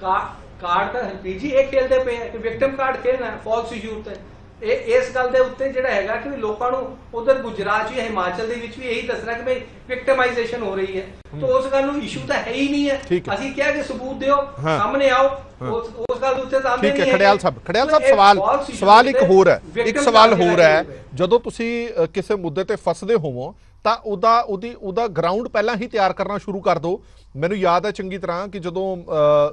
ਕਾਰਡ ਤਾਂ ਹਰਪ੍ਰੀਤ ਜੀ ਇਹ ਖੇਲਦੇ ਪਏ ਆ ਕਿ ਵਿਕਟਮ ਕਾਰਡ ਖੇਲਣਾ, ਫਾਲਸ ਇਸ਼ੂ ਤੇ ਇਸ ਗੱਲ ਦੇ ਉੱਤੇ ਜਿਹੜਾ ਹੈਗਾ ਕਿ ਲੋਕਾਂ ਨੂੰ ਉਧਰ ਗੁਜਰਾਤ ਜਾਂ ਹਿਮਾਚਲ ਦੇ ਵਿੱਚ ਵੀ ਇਹੀ ਦੱਸਣਾ ਕਿ ਭਈ ਵਿਕਟਮਾਈਜੇਸ਼ਨ ਹੋ ਰਹੀ ਹੈ, ਤਾਂ ਉਸ ਗੱਲ ਨੂੰ ਇਸ਼ੂ ਤਾਂ ਹੈ ਹੀ ਨਹੀਂ ਹੈ। ਅਸੀਂ ਕਿਹਾ ਕਿ ਸਬੂਤ ਦਿਓ, ਸਾਹਮਣੇ ਆਓ, ਉਸ ਗੱਲ ਦੇ ਉੱਤੇ ਤਾਂ ਠੀਕ ਹੈ। ਖੜਿਆਲ ਸਾਹਿਬ ਸਵਾਲ ਇੱਕ ਹੋਰ ਹੈ, ਇੱਕ ਸਵਾਲ ਹੋਰ ਹੈ, ਜਦੋਂ ਤੁਸੀਂ ਕਿਸੇ ਮੁੱਦੇ ਤੇ ਫਸਦੇ ਹੋਵੋ ਤਾਂ ਉਹਦਾ ਗਰਾਊਂਡ ਪਹਿਲਾਂ ਹੀ ਤਿਆਰ ਕਰਨਾ ਸ਼ੁਰੂ ਕਰ ਦਿਓ। ਮੈਨੂੰ ਯਾਦ ਹੈ ਚੰਗੀ ਤਰ੍ਹਾਂ ਕਿ ਜਦੋਂ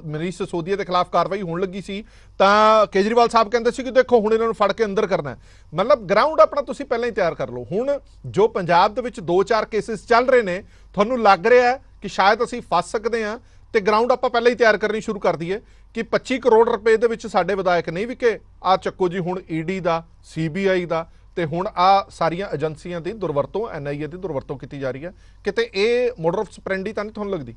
ਮਨੀਸ਼ ਸਿਸੋਦੀਆ ਦੇ ਖਿਲਾਫ ਕਾਰਵਾਈ ਹੋਣ ਲੱਗੀ ਸੀ ਤਾਂ ਕੇਜਰੀਵਾਲ ਸਾਹਿਬ ਕਹਿੰਦੇ ਸੀ ਕਿ ਦੇਖੋ ਹੁਣ ਇਹਨਾਂ ਨੂੰ ਫੜ ਕੇ ਅੰਦਰ ਕਰਨਾ ਹੈ। ਮਤਲਬ ਗਰਾਊਂਡ ਆਪਣਾ ਤੁਸੀਂ ਪਹਿਲਾਂ ਹੀ ਤਿਆਰ ਕਰ ਲਓ। ਹੁਣ ਜੋ ਪੰਜਾਬ ਦੇ ਵਿੱਚ 2-4 ਕੇਸਿਸ ਚੱਲ ਰਹੇ ਨੇ, ਤੁਹਾਨੂੰ ਲੱਗ ਰਿਹਾ ਹੈ ਕਿ ਸ਼ਾਇਦ ਅਸੀਂ ਫਸ ਸਕਦੇ ਹਾਂ ਤੇ ਗਰਾਊਂਡ ਆਪਾਂ ਪਹਿਲਾਂ ਹੀ ਤਿਆਰ ਕਰਨੀ ਸ਼ੁਰੂ ਕਰ ਦਈਏ ਕਿ 25 ਕਰੋੜ ਰੁਪਏ ਦੇ ਵਿੱਚ ਸਾਡੇ ਵਿਧਾਇਕ ਨਹੀਂ ਵਿਕੇ, ਆ ਚੱਕੋ ਜੀ ਹੁਣ ਈਡੀ ਦਾ, CBI ਦਾ, ਤੇ ਹੁਣ ਆ ਸਾਰੀਆਂ ਏਜੰਸੀਆਂ ਦੀ ਦੁਰਵਰਤੋਂ, NIA ਦੀ ਦੁਰਵਰਤੋਂ ਕੀਤੀ ਜਾ ਰਹੀ ਹੈ। ਕਿਤੇ ਇਹ ਮੋਡਰ ਆਫ ਸਪਰੈਂਡੀ ਤਾਂ ਨਹੀਂ ਤੁਹਾਨੂੰ ਲੱਗਦੀ?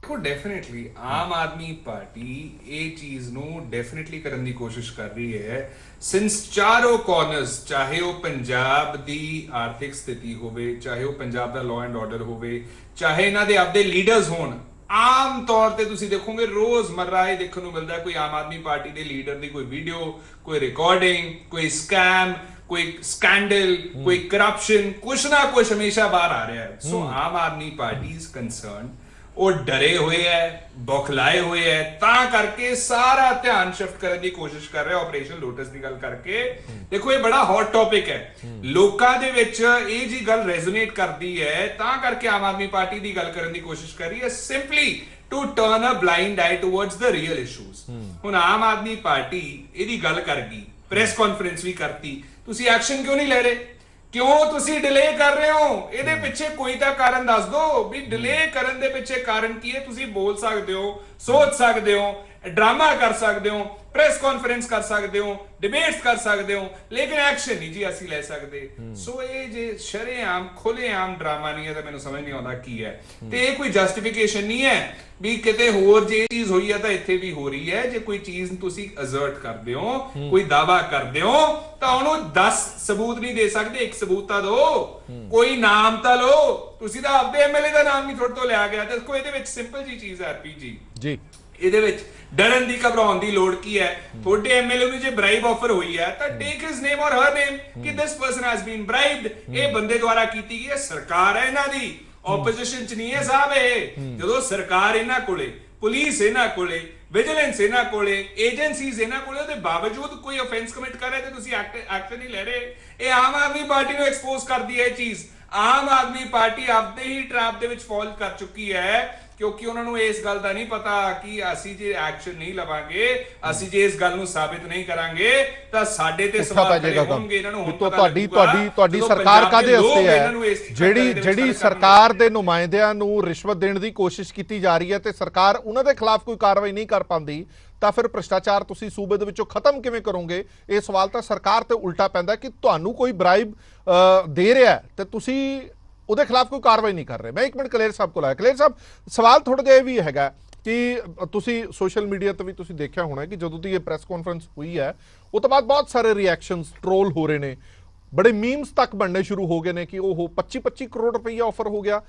ਦੇਖੋ ਡੈਫੀਨਿਟਲੀ ਆਮ ਆਦਮੀ ਪਾਰਟੀ ਇਹ ਚੀਜ਼ ਨੂੰ ਡੈਫੀਨਿਟਲੀ ਕਰਨ ਦੀ ਕੋਸ਼ਿਸ਼ ਕਰ ਰਹੀ ਹੈ ਸਿੰਸ ਚਾਰੋਂ ਕਾਰਨਰਸ, ਚਾਹੇ ਉਹ ਪੰਜਾਬ ਦੀ ਆਰਥਿਕ ਸਥਿਤੀ ਹੋਵੇ, ਚਾਹੇ ਉਹ ਪੰਜਾਬ ਦਾ ਲਾਅ ਐਂਡ ਆਰਡਰ ਹੋਵੇ, ਚਾਹੇ ਇਹਨਾਂ ਦੇ ਆਪਦੇ ਲੀਡਰਸ ਹੋਣ। ਆਮ ਤੌਰ ਤੇ ਤੁਸੀਂ ਦੇਖੋਗੇ ਰੋਜ਼ਮर्रा ਇਹ ਦੇਖਣ ਨੂੰ ਮਿਲਦਾ ਕੋਈ ਆਮ ਆਦਮੀ ਪਾਰਟੀ ਦੇ ਲੀਡਰ ਦੀ ਕੋਈ ਵੀਡੀਓ, ਕੋਈ ਰਿਕਾਰਡਿੰਗ, ਕੋਈ ਸਕੈਮ, ਕੋਈ ਸਕੈਂਡਲ, ਕੋਈ ਕਰਪਸ਼ਨ, ਕੁਛ ਨਾ ਕੁਛ ਹਮੇਸ਼ਾ ਬਾਹਰ ਆ ਰਿਹਾ ਹੈ। ਸੋ Aam Aadmi party is concerned, ਉਹ ਡਰੇ ਹੋਏ ਹੈ, ਬੌਖਲਾਏ ਹੋਏ ਹੈ, ਤਾਂ ਕਰਕੇ ਸਾਰਾ ਧਿਆਨ ਸ਼ਿਫਟ ਕਰਨ ਦੀ ਕੋਸ਼ਿਸ਼ ਕਰ ਰਿਹਾ ਆਪਰੇਸ਼ਨ ਲੋਟਸ ਦੀ ਗੱਲ ਕਰਕੇ। ਦੇਖੋ ਇਹ ਬੜਾ ਹੌਟ ਟੌਪਿਕ ਹੈ, ਲੋਕਾਂ ਦੇ ਵਿੱਚ ਇਹ ਜੀ ਗੱਲ ਰੈਜ਼ੋਨੇਟ ਕਰਦੀ ਹੈ, ਤਾਂ ਕਰਕੇ ਆਮ ਆਦਮੀ ਪਾਰਟੀ ਦੀ ਗੱਲ ਕਰਨ ਦੀ ਕੋਸ਼ਿਸ਼ ਕਰ ਰਹੀ ਹੈ, simply to turn a blind eye towards the real issues. ਹੁਣ ਆਮ ਆਦਮੀ ਪਾਰਟੀ ਇਹਦੀ ਗੱਲ ਕਰ ਗਈ, ਪ੍ਰੈਸ ਕਾਨਫਰੰਸ ਵੀ ਕਰਤੀ, ਤੁਸੀਂ ਐਕਸ਼ਨ ਕਿਉਂ ਨਹੀਂ ਲੈ ਰਹੇ? ਕਿਉਂ ਤੁਸੀਂ ਡਿਲੇ ਕਰ ਰਹੇ ਹੋ? ਇਹਦੇ ਪਿੱਛੇ ਕੋਈ ਤਾਂ ਕਾਰਨ ਦੱਸ ਦਿਓ ਵੀ ਡਿਲੇ ਕਰਨ ਦੇ ਪਿੱਛੇ ਕਾਰਨ ਕੀ ਹੈ। ਤੁਸੀਂ ਬੋਲ ਸਕਦੇ ਹੋ, ਸੋਚ ਸਕਦੇ ਹੋ, ਡਰਾਮਾ ਕਰ ਸਕਦੇ ਹੋ, ਪ੍ਰੈਸ ਕਾਨਫਰੰਸ ਕਰ ਸਕਦੇ ਹੋ, ਡਿਬੇਟਸ ਕਰ ਸਕਦੇ ਹੋ, ਲੇਕਿਨ ਐਕਸ਼ਨ ਨਹੀਂ ਜੀ ਅਸੀਂ ਲੈ ਸਕਦੇ। ਸੋ ਇਹ ਜੇ ਸ਼ਰੇਆਮ ਖੁੱਲੇਆਮ ਡਰਾਮਾ ਨਹੀਂ ਹੈ ਤਾਂ ਮੈਨੂੰ ਸਮਝ ਨਹੀਂ ਆਉਂਦਾ ਕੀ ਹੈ। ਤੇ ਇਹ ਕੋਈ ਜਸਟੀਫਿਕੇਸ਼ਨ ਨਹੀਂ ਹੈ ਵੀ ਕਿਤੇ ਹੋਰ ਜੇ ਚੀਜ਼ ਹੋਈ ਹੈ ਤਾਂ ਇੱਥੇ ਵੀ ਹੋ ਰਹੀ ਹੈ। ਜੇ ਕੋਈ ਚੀਜ਼ ਤੁਸੀਂ ਅਜ਼ਰਟ ਕਰਦੇ ਹੋ, ਕੋਈ ਦਾਵਾ ਕਰਦੇ ਹੋ, ਤਾਂ ਉਹਨੂੰ 10 ਸਬੂਤ ਨਹੀਂ ਦੇ ਸਕਦੇ, ਇੱਕ ਸਬੂਤ ਤਾਂ ਦਿਓ, ਕੋਈ ਨਾਮ ਤਾਂ ਲਓ। ਤੁਸੀਂ ਤਾਂ ਆਪਦੇ MLA ਦਾ ਨਾਮ ਨਹੀਂ ਤੁਹਾਡੇ ਤੋਂ ਲਿਆ ਗਿਆ। ਦੇਖੋ ਇਹਦੇ ਵਿੱਚ ਸਿੰਪਲ ਜੀ ਚੀਜ਼ ਹੈ RPG ਜੀ, ਇਹਦੇ ਵਿੱਚ ਡਰਨ ਦੀ ਘਬਰਾਉਣ ਦੀ ਲੋੜ ਕੀ ਹੈ? ਤੁਹਾਡੇ MLA ਨੂੰ ਜੇ ਬ੍ਰਾਈਬ ਆਫਰ ਹੋਈ ਹੈ ਤਾਂ ਟੇਕ ਹਿਸ ਨੇਮ ਔਰ ਹਰ ਨੇਮ ਕਿ ਦਿਸ ਪਰਸਨ ਹੈਜ਼ ਬੀਨ ਬ੍ਰਾਈਬਡ, ਇਹ ਬੰਦੇ ਦੁਆਰਾ ਕੀਤੀ ਗਈ ਹੈ। ਸਰਕਾਰ ਹੈ ਇਹਨਾਂ ਦੀ, ਆਪੋਜੀਸ਼ਨ ਚ ਨਹੀਂ ਹੈ ਸਾਹਿਬ। ਇਹ ਜਦੋਂ ਸਰਕਾਰ ਇਹਨਾਂ ਕੋਲੇ, ਪੁਲਿਸ ਇਹਨਾਂ ਕੋਲੇ, ਵਿਜੀਲੈਂਸ ਇਹਨਾਂ ਕੋਲੇ, ਏਜੰਸੀਜ਼ ਇਹਨਾਂ ਕੋਲੇ, ਉਹਦੇ ਬਾਵਜੂਦ ਕੋਈ ਆਫੈਂਸ ਕਮਿਟ ਕਰ ਰਿਹਾ ਤੇ ਤੁਸੀਂ ਐਕਸ਼ਨ ਨਹੀਂ ਲੈ ਰਹੇ, ਇਹ ਆਮ ਆਦਮੀ ਪਾਰਟੀ ਨੂੰ ਐਕਸਪੋਜ਼ ਕਰਦੀ ਹੈ ਇਹ ਚੀਜ਼। ਆਮ ਆਦਮੀ ਪਾਰਟੀ ਆਪਦੇ ਹੀ ਟ੍ਰੈਪ ਦੇ ਵਿੱਚ ਫਾਲ ਕਰ ਚੁੱਕੀ ਹੈ, ਕਿਉਂਕਿ ਉਹਨਾਂ ਨੂੰ ਇਸ ਗੱਲ ਦਾ ਨਹੀਂ ਪਤਾ ਕਿ ਅਸੀਂ ਜੇ ਐਕਸ਼ਨ ਨਹੀਂ ਲਵਾਂਗੇ, ਅਸੀਂ ਜੇ ਇਸ ਗੱਲ ਨੂੰ ਸਾਬਿਤ ਨਹੀਂ ਕਰਾਂਗੇ ਤਾਂ ਸਾਡੇ ਤੇ ਸਵਾਲ ਖੜੇ ਹੋਣਗੇ। ਇਹਨਾਂ ਨੂੰ ਤੁਹਾਡੀ ਸਰਕਾਰ ਕਾਹਦੇ ਵਾਸਤੇ ਹੈ? ਜਿਹੜੀ ਸਰਕਾਰ ਦੇ ਨੁਮਾਇੰਦਿਆਂ ਨੂੰ ਰਿਸ਼ਵਤ ਦੇਣ ਦੀ ਕੋਸ਼ਿਸ਼ ਕੀਤੀ ਜਾ ਰਹੀ ਹੈ ਤੇ ਸਰਕਾਰ ਉਹਨਾਂ ਦੇ ਖਿਲਾਫ ਕੋਈ ਕਾਰਵਾਈ ਨਹੀਂ ਕਰ ਪਾਉਂਦੀ, ਤਾਂ ਫਿਰ ਭ੍ਰਿਸ਼ਟਾਚਾਰ ਤੁਸੀਂ ਸੂਬੇ ਦੇ ਵਿੱਚੋਂ ਖਤਮ ਕਿਵੇਂ ਕਰੋਗੇ? ਇਹ ਸਵਾਲ ਤਾਂ ਸਰਕਾਰ ਤੇ ਉਲਟਾ ਪੈਂਦਾ ਕਿ ਤੁਹਾਨੂੰ ਕੋਈ ਬ੍ਰਾਈਬ ਦੇ ਰਿਹਾ ਤੇ ਤੁਸੀਂ ਉਹਦੇ ਖਿਲਾਫ ਕੋਈ ਕਾਰਵਾਈ ਨਹੀਂ ਕਰ ਰਹੇ। ਮੈਂ ਇੱਕ ਮਿੰਟ ਕਲੇਰ ਸਾਹਿਬ ਕੋਲ ਆਇਆ। ਕਲੇਰ ਸਾਹਿਬ, ਸਵਾਲ ਥੋੜਾ ਜਿਹਾ ਇਹ ਵੀ ਹੈਗਾ ਕਿ ਤੁਸੀਂ ਸੋਸ਼ਲ ਮੀਡੀਆ ਤੇ ਵੀ ਤੁਸੀਂ ਦੇਖਿਆ ਹੋਣਾ ਕਿ ਜਦੋਂ ਦੀ ਇਹ ਪ੍ਰੈਸ ਕਾਨਫਰੰਸ ਹੋਈ ਹੈ ਉਹ ਤੋਂ ਬਾਅਦ ਬਹੁਤ ਸਾਰੇ ਰਿਐਕਸ਼ਨਸ, ਟ੍ਰੋਲ ਹੋ ਰਹੇ ਨੇ, ਬੜੇ ਮੀਮਸ ਤੱਕ ਬਣਨੇ ਸ਼ੁਰੂ ਹੋ ਗਏ ਨੇ ਕਿ ਉਹ 25-25 ਕਰੋੜ ਰੁਪਏ ਆਫਰ ਹੋ ਗਿਆ।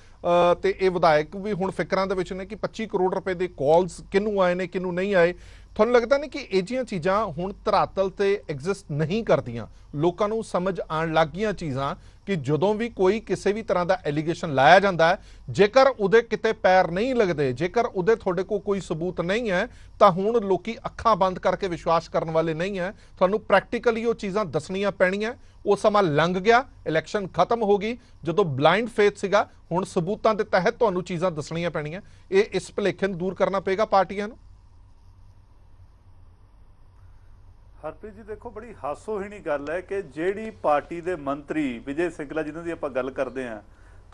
ਤੇ ਇਹ ਵਿਧਾਇਕ ਵੀ ਹੁਣ ਫਿਕਰਾਂ ਦੇ ਵਿੱਚ ਨੇ ਕਿ 25 ਕਰੋੜ ਰੁਪਏ ਦੇ ਕਾਲਸ ਕਿਹਨੂੰ ਆਏ ਨੇ, ਕਿਹਨੂੰ ਨਹੀਂ ਆਏ। ਤੁਹਾਨੂੰ ਲੱਗਦਾ ਨਹੀਂ ਕਿ ਇਹ ਜਿਹੀਆਂ ਚੀਜ਼ਾਂ ਹੁਣ ਧਰਾਤਲ ਤੇ ਐਗਜ਼ਿਸਟ ਨਹੀਂ ਕਰਦੀਆਂ? ਲੋਕਾਂ ਨੂੰ ਸਮਝ ਆਉਣ ਲੱਗ ਗਈਆਂ ਚੀਜ਼ਾਂ ਕਿ ਜਦੋਂ ਵੀ ਕੋਈ ਕਿਸੇ ਵੀ ਤਰ੍ਹਾਂ ਦਾ ਐਲੀਗੇਸ਼ਨ ਲਾਇਆ ਜਾਂਦਾ ਹੈ, ਜੇਕਰ ਉਹਦੇ ਕਿਤੇ ਪੈਰ ਨਹੀਂ ਲੱਗਦੇ, ਜੇਕਰ ਉਹਦੇ ਤੁਹਾਡੇ ਕੋਲ ਕੋਈ ਸਬੂਤ ਨਹੀਂ ਹੈ, ਤਾਂ ਹੁਣ ਲੋਕੀ ਅੱਖਾਂ ਬੰਦ ਕਰਕੇ ਵਿਸ਼ਵਾਸ ਕਰਨ ਵਾਲੇ ਨਹੀਂ ਹੈ। ਤੁਹਾਨੂੰ ਪ੍ਰੈਕਟੀਕਲੀ ਉਹ ਚੀਜ਼ਾਂ ਦੱਸਣੀਆਂ ਪੈਣੀਆਂ। ਉਹ ਸਮਾਂ ਲੰਘ ਗਿਆ, ਇਲੈਕਸ਼ਨ ਖਤਮ ਹੋ ਗਈ, ਜਦੋਂ ਬਲਾਈਂਡ ਫੇਥ ਸੀਗਾ, ਹੁਣ ਸਬੂਤਾਂ ਦੇ ਤਹਿਤ ਤੁਹਾਨੂੰ ਚੀਜ਼ਾਂ ਦੱਸਣੀਆਂ ਪੈਣੀਆਂ। ਇਸ ਭੁਲੇਖੇ ਨੂੰ ਦੂਰ ਕਰਨਾ ਪਏਗਾ ਪਾਰਟੀਆਂ ਨੂੰ। ਹਰਪ੍ਰੀਤ ਜੀ, ਦੇਖੋ ਬੜੀ ਹਾਸੋਹੀਣੀ ਗੱਲ ਹੈ ਕਿ ਜਿਹੜੀ ਪਾਰਟੀ ਦੇ ਮੰਤਰੀ ਵਿਜੇ ਸਿੰਗਲਾ ਜਿਨ੍ਹਾਂ ਦੀ ਆਪਾਂ ਗੱਲ ਕਰਦੇ ਹਾਂ,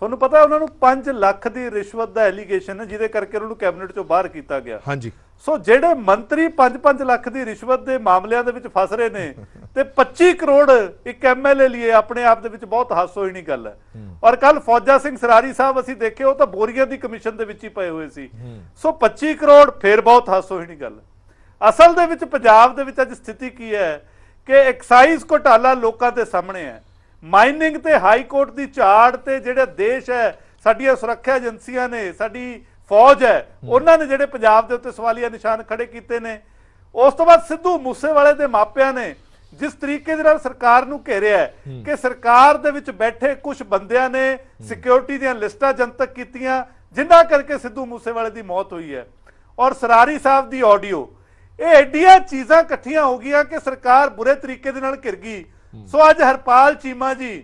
ਤੁਹਾਨੂੰ ਪਤਾ ਉਹਨਾਂ ਨੂੰ 5 ਲੱਖ ਦੀ ਰਿਸ਼ਵਤ ਦਾ ਐਲੀਗੇਸ਼ਨ ਹੈ ਜਿਹਦੇ ਕਰਕੇ ਉਹਨਾਂ ਨੂੰ ਕੈਬਨਿਟ ਚੋਂ ਬਾਹਰ ਕੀਤਾ ਗਿਆ। ਹਾਂਜੀ, ਸੋ ਜਿਹੜੇ ਮੰਤਰੀ 5-5 ਲੱਖ ਦੀ ਰਿਸ਼ਵਤ ਦੇ ਮਾਮਲਿਆਂ ਦੇ ਵਿੱਚ ਫਸ ਰਹੇ ਨੇ ਤੇ 25 ਕਰੋੜ ਇੱਕ MLA ਲਈ ਆਪਣੇ ਆਪ ਦੇ ਵਿੱਚ ਬਹੁਤ ਹਾਸੋਹੀਣੀ ਗੱਲ ਹੈ। ਔਰ ਕੱਲ ਫੌਜਾ ਸਿੰਘ ਸਰਾਰੀ ਸਾਹਿਬ ਅਸੀਂ ਦੇਖੇ, ਉਹ ਤਾਂ ਬੋਰੀਆਂ ਦੀ ਕਮਿਸ਼ਨ ਦੇ ਵਿੱਚ ਹੀ ਪਏ ਹੋਏ ਸੀ। ਸੋ 25 ਕਰੋੜ ਫੇਰ ਬਹੁਤ ਹਾਸੋਹੀਣੀ ਗੱਲ ਹੈ। ਅਸਲ ਦੇ ਵਿੱਚ ਪੰਜਾਬ ਦੇ ਵਿੱਚ ਅੱਜ ਸਥਿਤੀ ਕੀ ਹੈ ਕਿ ਐਕਸਾਈਜ਼ ਘੁਟਾਲਾ ਲੋਕਾਂ ਦੇ ਸਾਹਮਣੇ ਹੈ। ਮਾਈਨਿੰਗ ਤੇ ਹਾਈ ਕੋਰਟ ਦੀ ਝਾੜ ਤੇ ਜਿਹੜਾ ਦੇਸ਼ ਹੈ, ਸਾਡੀਆਂ ਸੁਰੱਖਿਆ ਏਜੰਸੀਆਂ ਨੇ, ਸਾਡੀ ਫੌਜ ਹੈ ਉਹਨਾਂ ਨੇ ਜਿਹੜੇ ਪੰਜਾਬ ਦੇ ਉੱਤੇ ਸਵਾਲੀਆ ਨਿਸ਼ਾਨ ਖੜੇ ਕੀਤੇ ਨੇ। ਉਸ ਤੋਂ ਬਾਅਦ ਸਿੱਧੂ ਮੂਸੇਵਾਲੇ ਦੇ ਮਾਪਿਆਂ ਨੇ ਜਿਸ ਤਰੀਕੇ ਦੇ ਨਾਲ ਸਰਕਾਰ ਨੂੰ ਘੇਰਿਆ ਹੈ ਕਿ ਸਰਕਾਰ ਦੇ ਵਿੱਚ ਬੈਠੇ ਕੁਝ ਬੰਦਿਆਂ ਨੇ ਸਿਕਿਉਰਿਟੀ ਦੀਆਂ ਲਿਸਟਾਂ ਜਨਤਕ ਕੀਤੀਆਂ ਜਿਨ੍ਹਾਂ ਕਰਕੇ ਸਿੱਧੂ ਮੂਸੇਵਾਲੇ ਦੀ ਮੌਤ ਹੋਈ ਹੈ, ਔਰ ਸਰਾਰੀ ਸਾਹਿਬ ਦੀ ਆਡੀਓ, ਇਹ ਐਡੀਆਂ ਚੀਜ਼ਾਂ ਇਕੱਠੀਆਂ ਹੋ ਗਈਆਂ ਕਿ ਸਰਕਾਰ ਬੁਰੇ ਤਰੀਕੇ ਦੇ ਨਾਲ ਘਿਰ ਗਈ। ਸੋ ਅੱਜ ਹਰਪਾਲ ਚੀਮਾ ਜੀ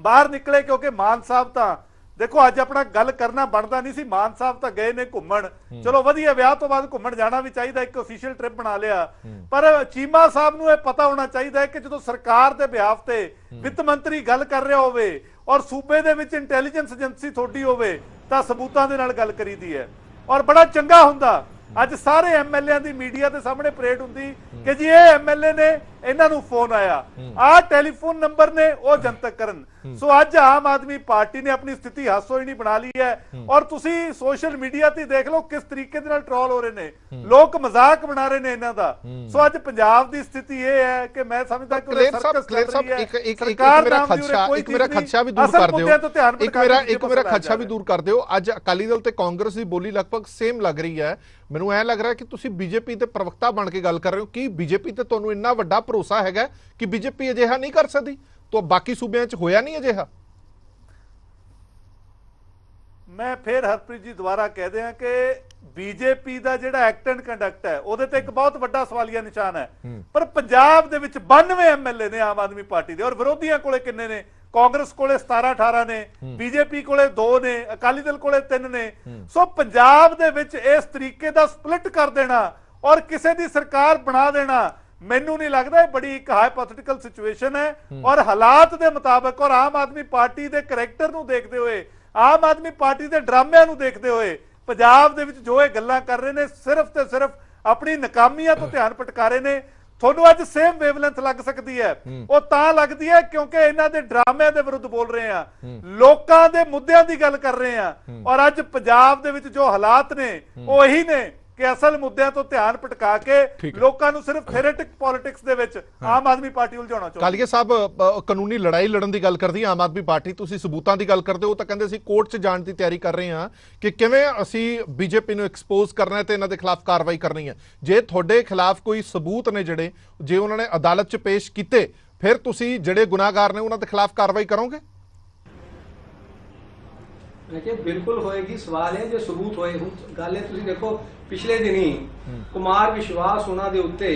ਬਾਹਰ ਨਿਕਲੇ ਕਿਉਂਕਿ ਮਾਨ ਸਾਹਿਬ ਤਾਂ ਦੇਖੋ ਅੱਜ ਆਪਣਾ ਗੱਲ ਕਰਨਾ ਬਣਦਾ ਨਹੀਂ ਸੀ, ਮਾਨ ਸਾਹਿਬ ਤਾਂ ਗਏ ਨੇ ਘੁੰਮਣ, ਚਲੋ ਵਧੀਆ, ਵਿਆਹ ਤੋਂ ਬਾਅਦ ਘੁੰਮਣ ਜਾਣਾ ਵੀ ਚਾਹੀਦਾ, ਇੱਕ ਅਫੀਸ਼ੀਅਲ ਟ੍ਰਿਪ ਬਣਾ ਲਿਆ। ਪਰ ਚੀਮਾ ਸਾਹਿਬ ਨੂੰ ਇਹ ਪਤਾ ਹੋਣਾ ਚਾਹੀਦਾ ਹੈ ਕਿ ਜਦੋਂ ਸਰਕਾਰ ਦੇ ਬਿਹਾਫ ਤੇ ਵਿੱਤ ਮੰਤਰੀ ਗੱਲ ਕਰ ਰਿਹਾ ਹੋਵੇ ਔਰ ਸੂਬੇ ਦੇ ਵਿੱਚ ਇੰਟੈਲੀਜੈਂਸ ਏਜੰਸੀ ਤੁਹਾਡੀ ਹੋਵੇ ਤਾਂ ਸਬੂਤਾਂ ਦੇ ਨਾਲ ਗੱਲ ਕਰੀਦੀ ਹੈ। ਔਰ ਬੜਾ ਚੰਗਾ ਹੁੰਦਾ ਅੱਜ ਸਾਰੇ ਐਮਐਲਏਆਂ ਦੀ ਮੀਡੀਆ ਦੇ ਸਾਹਮਣੇ ਪਰੇਡ ਹੁੰਦੀ ਕਿ ਜੀ ਇਹ ਐਮਐਲਏ ਨੇ, ਇਹਨਾਂ ਨੂੰ ਫੋਨ ਆਇਆ, ਆਹ ਟੈਲੀਫੋਨ ਨੰਬਰ ਨੇ, ਉਹ ਜਨਤਕ ਕਰਨ। ਸੋ ਅੱਜ ਆਮ ਆਦਮੀ ਪਾਰਟੀ ਨੇ ਆਪਣੀ ਸਥਿਤੀ ਹਾਸੋਹੀਣੀ ਬਣਾ ਲਈ ਹੈ ਔਰ ਤੁਸੀਂ ਸੋਸ਼ਲ ਮੀਡੀਆ ਤੇ ਦੇਖ ਲਓ ਕਿਸ ਤਰੀਕੇ ਦੇ ਨਾਲ ਟ੍ਰੋਲ ਹੋ ਰਹੇ ਨੇ, ਲੋਕ ਮਜ਼ਾਕ ਬਣਾ ਰਹੇ ਨੇ ਇਹਨਾਂ ਦਾ। ਸੋ ਅੱਜ ਪੰਜਾਬ ਦੀ ਸਥਿਤੀ ਇਹ ਹੈ ਕਿ ਮੈਂ ਸਮਝਦਾ ਕਿ ਕਲੇਰ ਸਾਹਿਬ ਇੱਕ ਮੇਰਾ ਖਦਸ਼ਾ ਵੀ ਦੂਰ ਕਰ ਦਿਓ, ਇੱਕ ਮੇਰਾ ਖਦਸ਼ਾ ਵੀ ਦੂਰ ਕਰ ਦਿਓ। ਅੱਜ ਅਕਾਲੀ ਦਲ ਤੇ ਕਾਂਗਰਸ ਦੀ ਬੋਲੀ ਲਗਭਗ ਸੇਮ ਲੱਗ ਰਹੀ ਹੈ। ਮੈਨੂੰ ਐ ਲੱਗ ਰਿਹਾ ਕਿ ਤੁਸੀਂ ਬੀਜੇਪੀ ਦੇ ਪ੍ਰਵਕਤਾ ਬਣ ਕੇ ਗੱਲ ਕਰ ਰਹੇ ਹੋ। ਕੀ ਬੀਜੇਪੀ ਤੇ ਤੁਹਾਨੂੰ ਇੰਨਾ ਵੱਡਾ ਭਰੋਸਾ ਹੈਗਾ ਕਿ ਬੀਜੇਪੀ ਅਜਿਹਾ ਨਹੀਂ ਕਰ ਸਕਦੀ? ਤਾਂ ਬਾਕੀ ਸੂਬਿਆਂ 'ਚ ਹੋਇਆ ਨਹੀਂ ਅਜਿਹਾ? ਮੈਂ ਫਿਰ ਹਰਪ੍ਰੀਤ ਜੀ ਦੁਬਾਰਾ ਕਹਿ ਦਿਆਂ ਕਿ ਬੀਜੇਪੀ ਦਾ ਜਿਹੜਾ ਐਕਟ ਐਂਡ ਕੰਡਕਟ ਹੈ ਉਹਦੇ ਤੇ ਇੱਕ ਬਹੁਤ ਵੱਡਾ ਸਵਾਲੀਆ ਨਿਸ਼ਾਨ ਹੈ। ਪਰ ਪੰਜਾਬ ਦੇ ਵਿੱਚ 92 ਐਮਐਲਏ ਨੇ ਆਮ ਆਦਮੀ ਪਾਰਟੀ ਦੇ, ਔਰ ਵਿਰੋਧੀਆਂ ਕੋਲੇ ਕਿੰਨੇ ਨੇ? ਕਾਂਗਰਸ ਕੋਲੇ 17-18 ਨੇ, ਬੀਜੇਪੀ ਕੋਲੇ 2 ਨੇ, ਅਕਾਲੀ ਦਲ ਕੋਲੇ 3 ਨੇ। ਸੋ ਪੰਜਾਬ ਦੇ ਵਿੱਚ ਇਸ ਤਰੀਕੇ ਦਾ ਸਪਲਿਟ ਕਰ ਦੇਣਾ ਔਰ ਕਿਸੇ ਦੀ ਸਰਕਾਰ ਬਣਾ ਦੇਣਾ, ਮੈਨੂੰ ਨਹੀਂ ਲੱਗਦਾ, ਇਹ ਬੜੀ ਇੱਕ ਹਾਈਪੋਥੈਟੀਕਲ ਸਿਚੁਏਸ਼ਨ ਹੈ। ਔਰ ਹਾਲਾਤ ਦੇ ਮੁਤਾਬਕ ਔਰ ਆਮ ਆਦਮੀ ਪਾਰਟੀ ਦੇ ਕਰੈਕਟਰ ਨੂੰ ਦੇਖਦੇ ਹੋਏ, ਆਮ ਆਦਮੀ ਪਾਰਟੀ ਦੇ ਡਰਾਮਿਆਂ ਨੂੰ ਦੇਖਦੇ ਹੋਏ ਪੰਜਾਬ ਦੇ ਵਿੱਚ ਜੋ ਇਹ ਗੱਲਾਂ ਕਰ ਰਹੇ ਨੇ ਸਿਰਫ ਤੇ ਸਿਰਫ ਆਪਣੀ ਨਾਕਾਮੀਆਂ ਤੋਂ ਧਿਆਨ ਭਟਕਾ ਰਹੇ ਨੇ। ਤੁਹਾਨੂੰ ਅੱਜ ਸੇਮ ਵੇਵਲੈਂਥ ਲੱਗ ਸਕਦੀ ਹੈ, ਉਹ ਤਾਂ ਲੱਗਦੀ ਹੈ ਕਿਉਂਕਿ ਇਹਨਾਂ ਦੇ ਡਰਾਮਿਆਂ ਦੇ ਵਿਰੁੱਧ ਬੋਲ ਰਹੇ ਆ, ਲੋਕਾਂ ਦੇ ਮੁੱਦਿਆਂ ਦੀ ਗੱਲ ਕਰ ਰਹੇ ਆ। ਔਰ ਅੱਜ ਪੰਜਾਬ ਦੇ ਵਿੱਚ ਜੋ ਹਾਲਾਤ ਨੇ ਉਹ ਇਹੀ ਨੇ ਕਿ ਅਸਲ ਮੁੱਦਿਆਂ ਤੋਂ ਧਿਆਨ ਭਟਕਾ ਕੇ ਲੋਕਾਂ ਨੂੰ ਸਿਰਫ ਥਿਓਰੈਟਿਕ ਪੋਲਿਟਿਕਸ ਦੇ ਵਿੱਚ ਆਮ ਆਦਮੀ ਪਾਰਟੀ ਉਲਝਾਉਣਾ ਚਾਹੁੰਦੀ ਹੈ। ਕਾਲੀਆ ਸਾਹਿਬ ਕਾਨੂੰਨੀ ਲੜਾਈ ਲੜਨ ਦੀ ਗੱਲ ਕਰਦੀ ਆਮ ਆਦਮੀ ਪਾਰਟੀ, ਤੁਸੀਂ ਸਬੂਤਾਂ ਦੀ ਗੱਲ ਕਰਦੇ ਹੋ, ਤਾਂ ਕਹਿੰਦੇ ਅਸੀਂ ਕੋਰਟ 'ਚ ਜਾਣ ਦੀ ਤਿਆਰੀ ਕਰ ਰਹੇ ਹਾਂ ਕਿ ਕਿਵੇਂ ਅਸੀਂ ਬੀਜੇਪੀ ਨੂੰ ਐਕਸਪੋਜ਼ ਕਰਨਾ ਹੈ ਤੇ ਇਹਨਾਂ ਦੇ ਖਿਲਾਫ ਕਾਰਵਾਈ ਕਰਨੀ ਹੈ। ਜੇ ਤੁਹਾਡੇ ਖਿਲਾਫ ਕੋਈ ਸਬੂਤ ਨੇ ਜਿਹੜੇ ਜੇ ਉਹਨਾਂ ਨੇ ਅਦਾਲਤ 'ਚ ਪੇਸ਼ ਕੀਤੇ, ਫਿਰ ਤੁਸੀਂ ਜਿਹੜੇ ਗੁਨਾਹਗਾਰ ਨੇ ਉਹਨਾਂ ਦੇ ਖਿਲਾਫ ਕਾਰਵਾਈ ਕਰੋਗੇ? ਮੈਂ ਕਿਹਾ ਬਿਲਕੁਲ ਹੋਏਗੀ। ਸਵਾਲ ਹੈ ਜੇ ਸਬੂਤ ਹੋਏ। ਹੁਣ ਗੱਲ ਹੈ, ਤੁਸੀਂ ਦੇਖੋ ਪਿਛਲੇ ਦਿਨੀ ਕੁਮਾਰ ਵਿਸ਼ਵਾਸ ਉਹਨਾਂ ਦੇ ਉੱਤੇ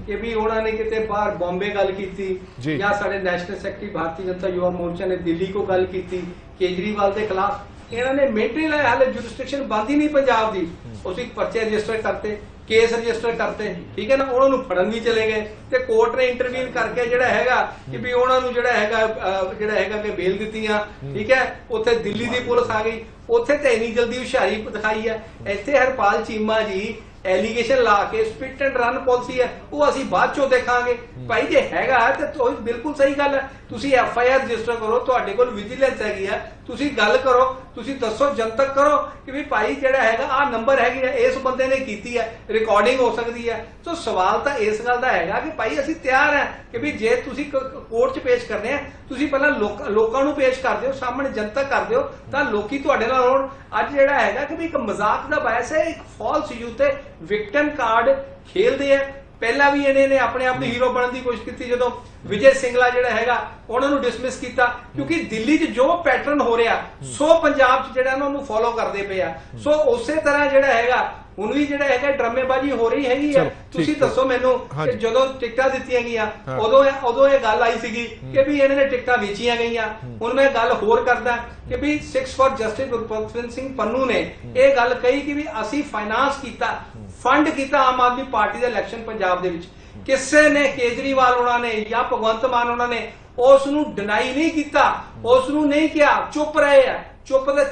ਕਿ ਵੀ ਉਹਨਾਂ ਨੇ ਕਿਤੇ ਬਾਹਰ ਬੰਬੇ ਗੱਲ ਕੀਤੀ ਜਾਂ ਸਾਡੇ ਨੈਸ਼ਨਲ ਸੈਕਟਰੀ ਭਾਰਤੀ ਜਨਤਾ ਯੁਵਾ ਮੋਰਚਾ ਨੇ ਦਿੱਲੀ ਕੋ ਗੱਲ ਕੀਤੀ ਕੇਜਰੀਵਾਲ ਦੇ ਖਿਲਾਫ। ਇਹਨਾਂ ਨੇ ਮਿਲਟਰੀ ਲਾਇਆ, ਹਾਲੇ ਜੁਰਿਸਡਿਕਸ਼ਨ ਬੰਦ ਹੀ ਨਹੀਂ ਪੰਜਾਬ ਦੀ। ਉਸੇ ਪਰਚੇ ਰਜਿਸਟਰ ਕਰਤੇ, ਕੇਸ ਰਜਿਸਟਰ ਕਰਤੇ, ਠੀਕ ਹੈ ਨਾ। ਉਹਨਾਂ ਨੂੰ ਫੜਨ ਵੀ ਚਲੇ ਗਏ ਤੇ ਕੋਰਟ ਨੇ ਇੰਟਰਵੀਨ ਕਰਕੇ ਜਿਹੜਾ ਹੈਗਾ ਕਿ ਵੀ ਉਹਨਾਂ ਨੂੰ ਜਿਹੜਾ ਹੈਗਾ ਕਿ ਬੇਲ ਦਿੱਤੀਆਂ, ਠੀਕ ਹੈ। ਉੱਥੇ ਦਿੱਲੀ ਦੀ ਪੁਲਿਸ ਆ ਗਈ, ਉੱਥੇ ਤੇ ਇੰਨੀ ਜਲਦੀ ਹੁਸ਼ਿਆਰੀ ਦਿਖਾਈ ਹੈ। ਇੱਥੇ ਹਰਪਾਲ ਚੀਮਾ ਜੀ ਐਲੀਗੇਸ਼ਨ ਲਾ ਕੇ ਸਪਿਟ ਐਂਡ ਰਨ ਪਾਲਿਸੀ ਹੈ, ਉਹ ਅਸੀਂ ਬਾਅਦ ਚੋਂ ਦੇਖਾਂਗੇ। ਭਾਈ ਜੇ ਹੈਗਾ ਤੇ ਬਿਲਕੁਲ ਸਹੀ ਗੱਲ ਹੈ, ਤੁਸੀਂ FIR ਰਜਿਸਟਰ ਕਰੋ, ਤੁਹਾਡੇ ਕੋਲ ਵਿਜੀਲੈਂਸ ਹੈਗੀ ਆ, ਤੁਸੀਂ ਗੱਲ ਕਰੋ, ਤੁਸੀਂ ਦੱਸੋ, ਜਨਤਕ ਕਰੋ ਕਿ ਵੀ ਭਾਈ ਜਿਹੜਾ ਹੈਗਾ ਆਹ ਨੰਬਰ ਹੈਗੀ ਹੈ, ਇਸ ਬੰਦੇ ਨੇ ਕੀਤੀ ਹੈ, ਰਿਕਾਰਡਿੰਗ ਹੋ ਸਕਦੀ ਹੈ। ਸੋ ਸਵਾਲ ਤਾਂ ਇਸ ਗੱਲ ਦਾ ਹੈਗਾ ਕਿ ਭਾਈ ਅਸੀਂ ਤਿਆਰ ਹਾਂ ਕਿ ਵੀ ਜੇ ਤੁਸੀਂ ਕੋਰਟ 'ਚ ਪੇਸ਼ ਕਰਨੇ ਆ, ਤੁਸੀਂ ਪਹਿਲਾਂ ਲੋਕਾਂ ਨੂੰ ਪੇਸ਼ ਕਰ ਦਿਓ, ਸਾਹਮਣੇ ਜਨਤਕ ਕਰ ਦਿਓ ਤਾਂ ਲੋਕੀ ਤੁਹਾਡੇ ਨਾਲ ਹੋਣ। ਅੱਜ ਜਿਹੜਾ ਹੈਗਾ ਕਿ ਵੀ ਇੱਕ ਮਜ਼ਾਕ ਦਾ ਬਾਇਸ ਹੈ, ਇੱਕ ਫਾਲਸ ਯੂਥ ਤੇ ਵਿਕਟਮ ਕਾਰਡ ਖੇਲਦੇ ਆ। ਪਹਿਲਾਂ ਵੀ ਇਹਨੇ ਨੇ ਆਪਣੇ ਆਪ ਨੂੰ ਹੀਰੋ ਬਣਨ ਦੀ ਕੋਸ਼ਿਸ਼ ਕੀਤੀ, ਜਦੋਂ ਵਿਜੇ ਸਿੰਗਲਾ ਜਿਹੜਾ ਹੈਗਾ ਉਹਨਾਂ ਨੂੰ ਡਿਸਮਿਸ ਕੀਤਾ, ਕਿਉਂਕਿ ਦਿੱਲੀ 'ਚ ਜੋ ਪੈਟਰਨ ਹੋ ਰਿਹਾ ਸੋ ਪੰਜਾਬ 'ਚ ਜਿਹੜਾ ਉਹਨੂੰ ਫੋਲੋ ਕਰਦੇ ਪਏ ਆ। ਸੋ ਉਸੇ ਤਰ੍ਹਾਂ ਜਿਹੜਾ ਹੈਗਾ ਹੁਣ ਵੀ ਜਿਹੜਾ ਹੈਗਾ ਡਰਾਮੇਬਾਜ਼ੀ ਹੋ ਰਹੀ ਹੈਗੀ ਆ। ਤੁਸੀਂ ਦੱਸੋ ਮੈਨੂੰ ਕਿ ਜਦੋਂ ਟਿਕਟਾਂ ਦਿੱਤੀਆਂ ਗਈਆਂ ਉਦੋਂ ਇਹ ਗੱਲ ਆਈ ਸੀਗੀ ਕਿ ਵੀ ਇਹਨਾਂ ਨੇ ਟਿਕਟਾਂ ਵੇਚੀਆਂ ਗਈਆਂ। ਹੁਣ ਮੈਂ ਗੱਲ ਹੋਰ ਕਰਦਾ ਕਿ ਵੀ 6 ਫॉर ਜਸਟਿਸ ਗੁਰਪ੍ਰੀਤ ਸਿੰਘ ਪੰਨੂ ਨੇ ਇਹ ਗੱਲ ਕਹੀ ਕਿ ਵੀ ਅਸੀਂ ਫਾਈਨਾਂਸ ਕੀਤਾ, ਫੰਡ ਕੀਤਾ ਆਮ ਆਦਮੀ ਪਾਰਟੀ ਦੇ ਇਲੈਕਸ਼ਨ ਪੰਜਾਬ ਦੇ ਵਿੱਚ। ਕਿਸੇ ਨੇ ਕੇਜਰੀਵਾਲ ਉਹਨਾਂ ਨੇ ਜਾਂ ਭਗਵੰਤ ਮਾਨ ਉਹਨਾਂ ਨੇ ਉਸ ਨੂੰ ਡਿਨਾਈ ਨਹੀਂ ਕੀਤਾ, ਉਸ ਨੂੰ ਨਹੀਂ ਕਿਹਾ, ਚੁੱਪ ਰਹੇ ਆ।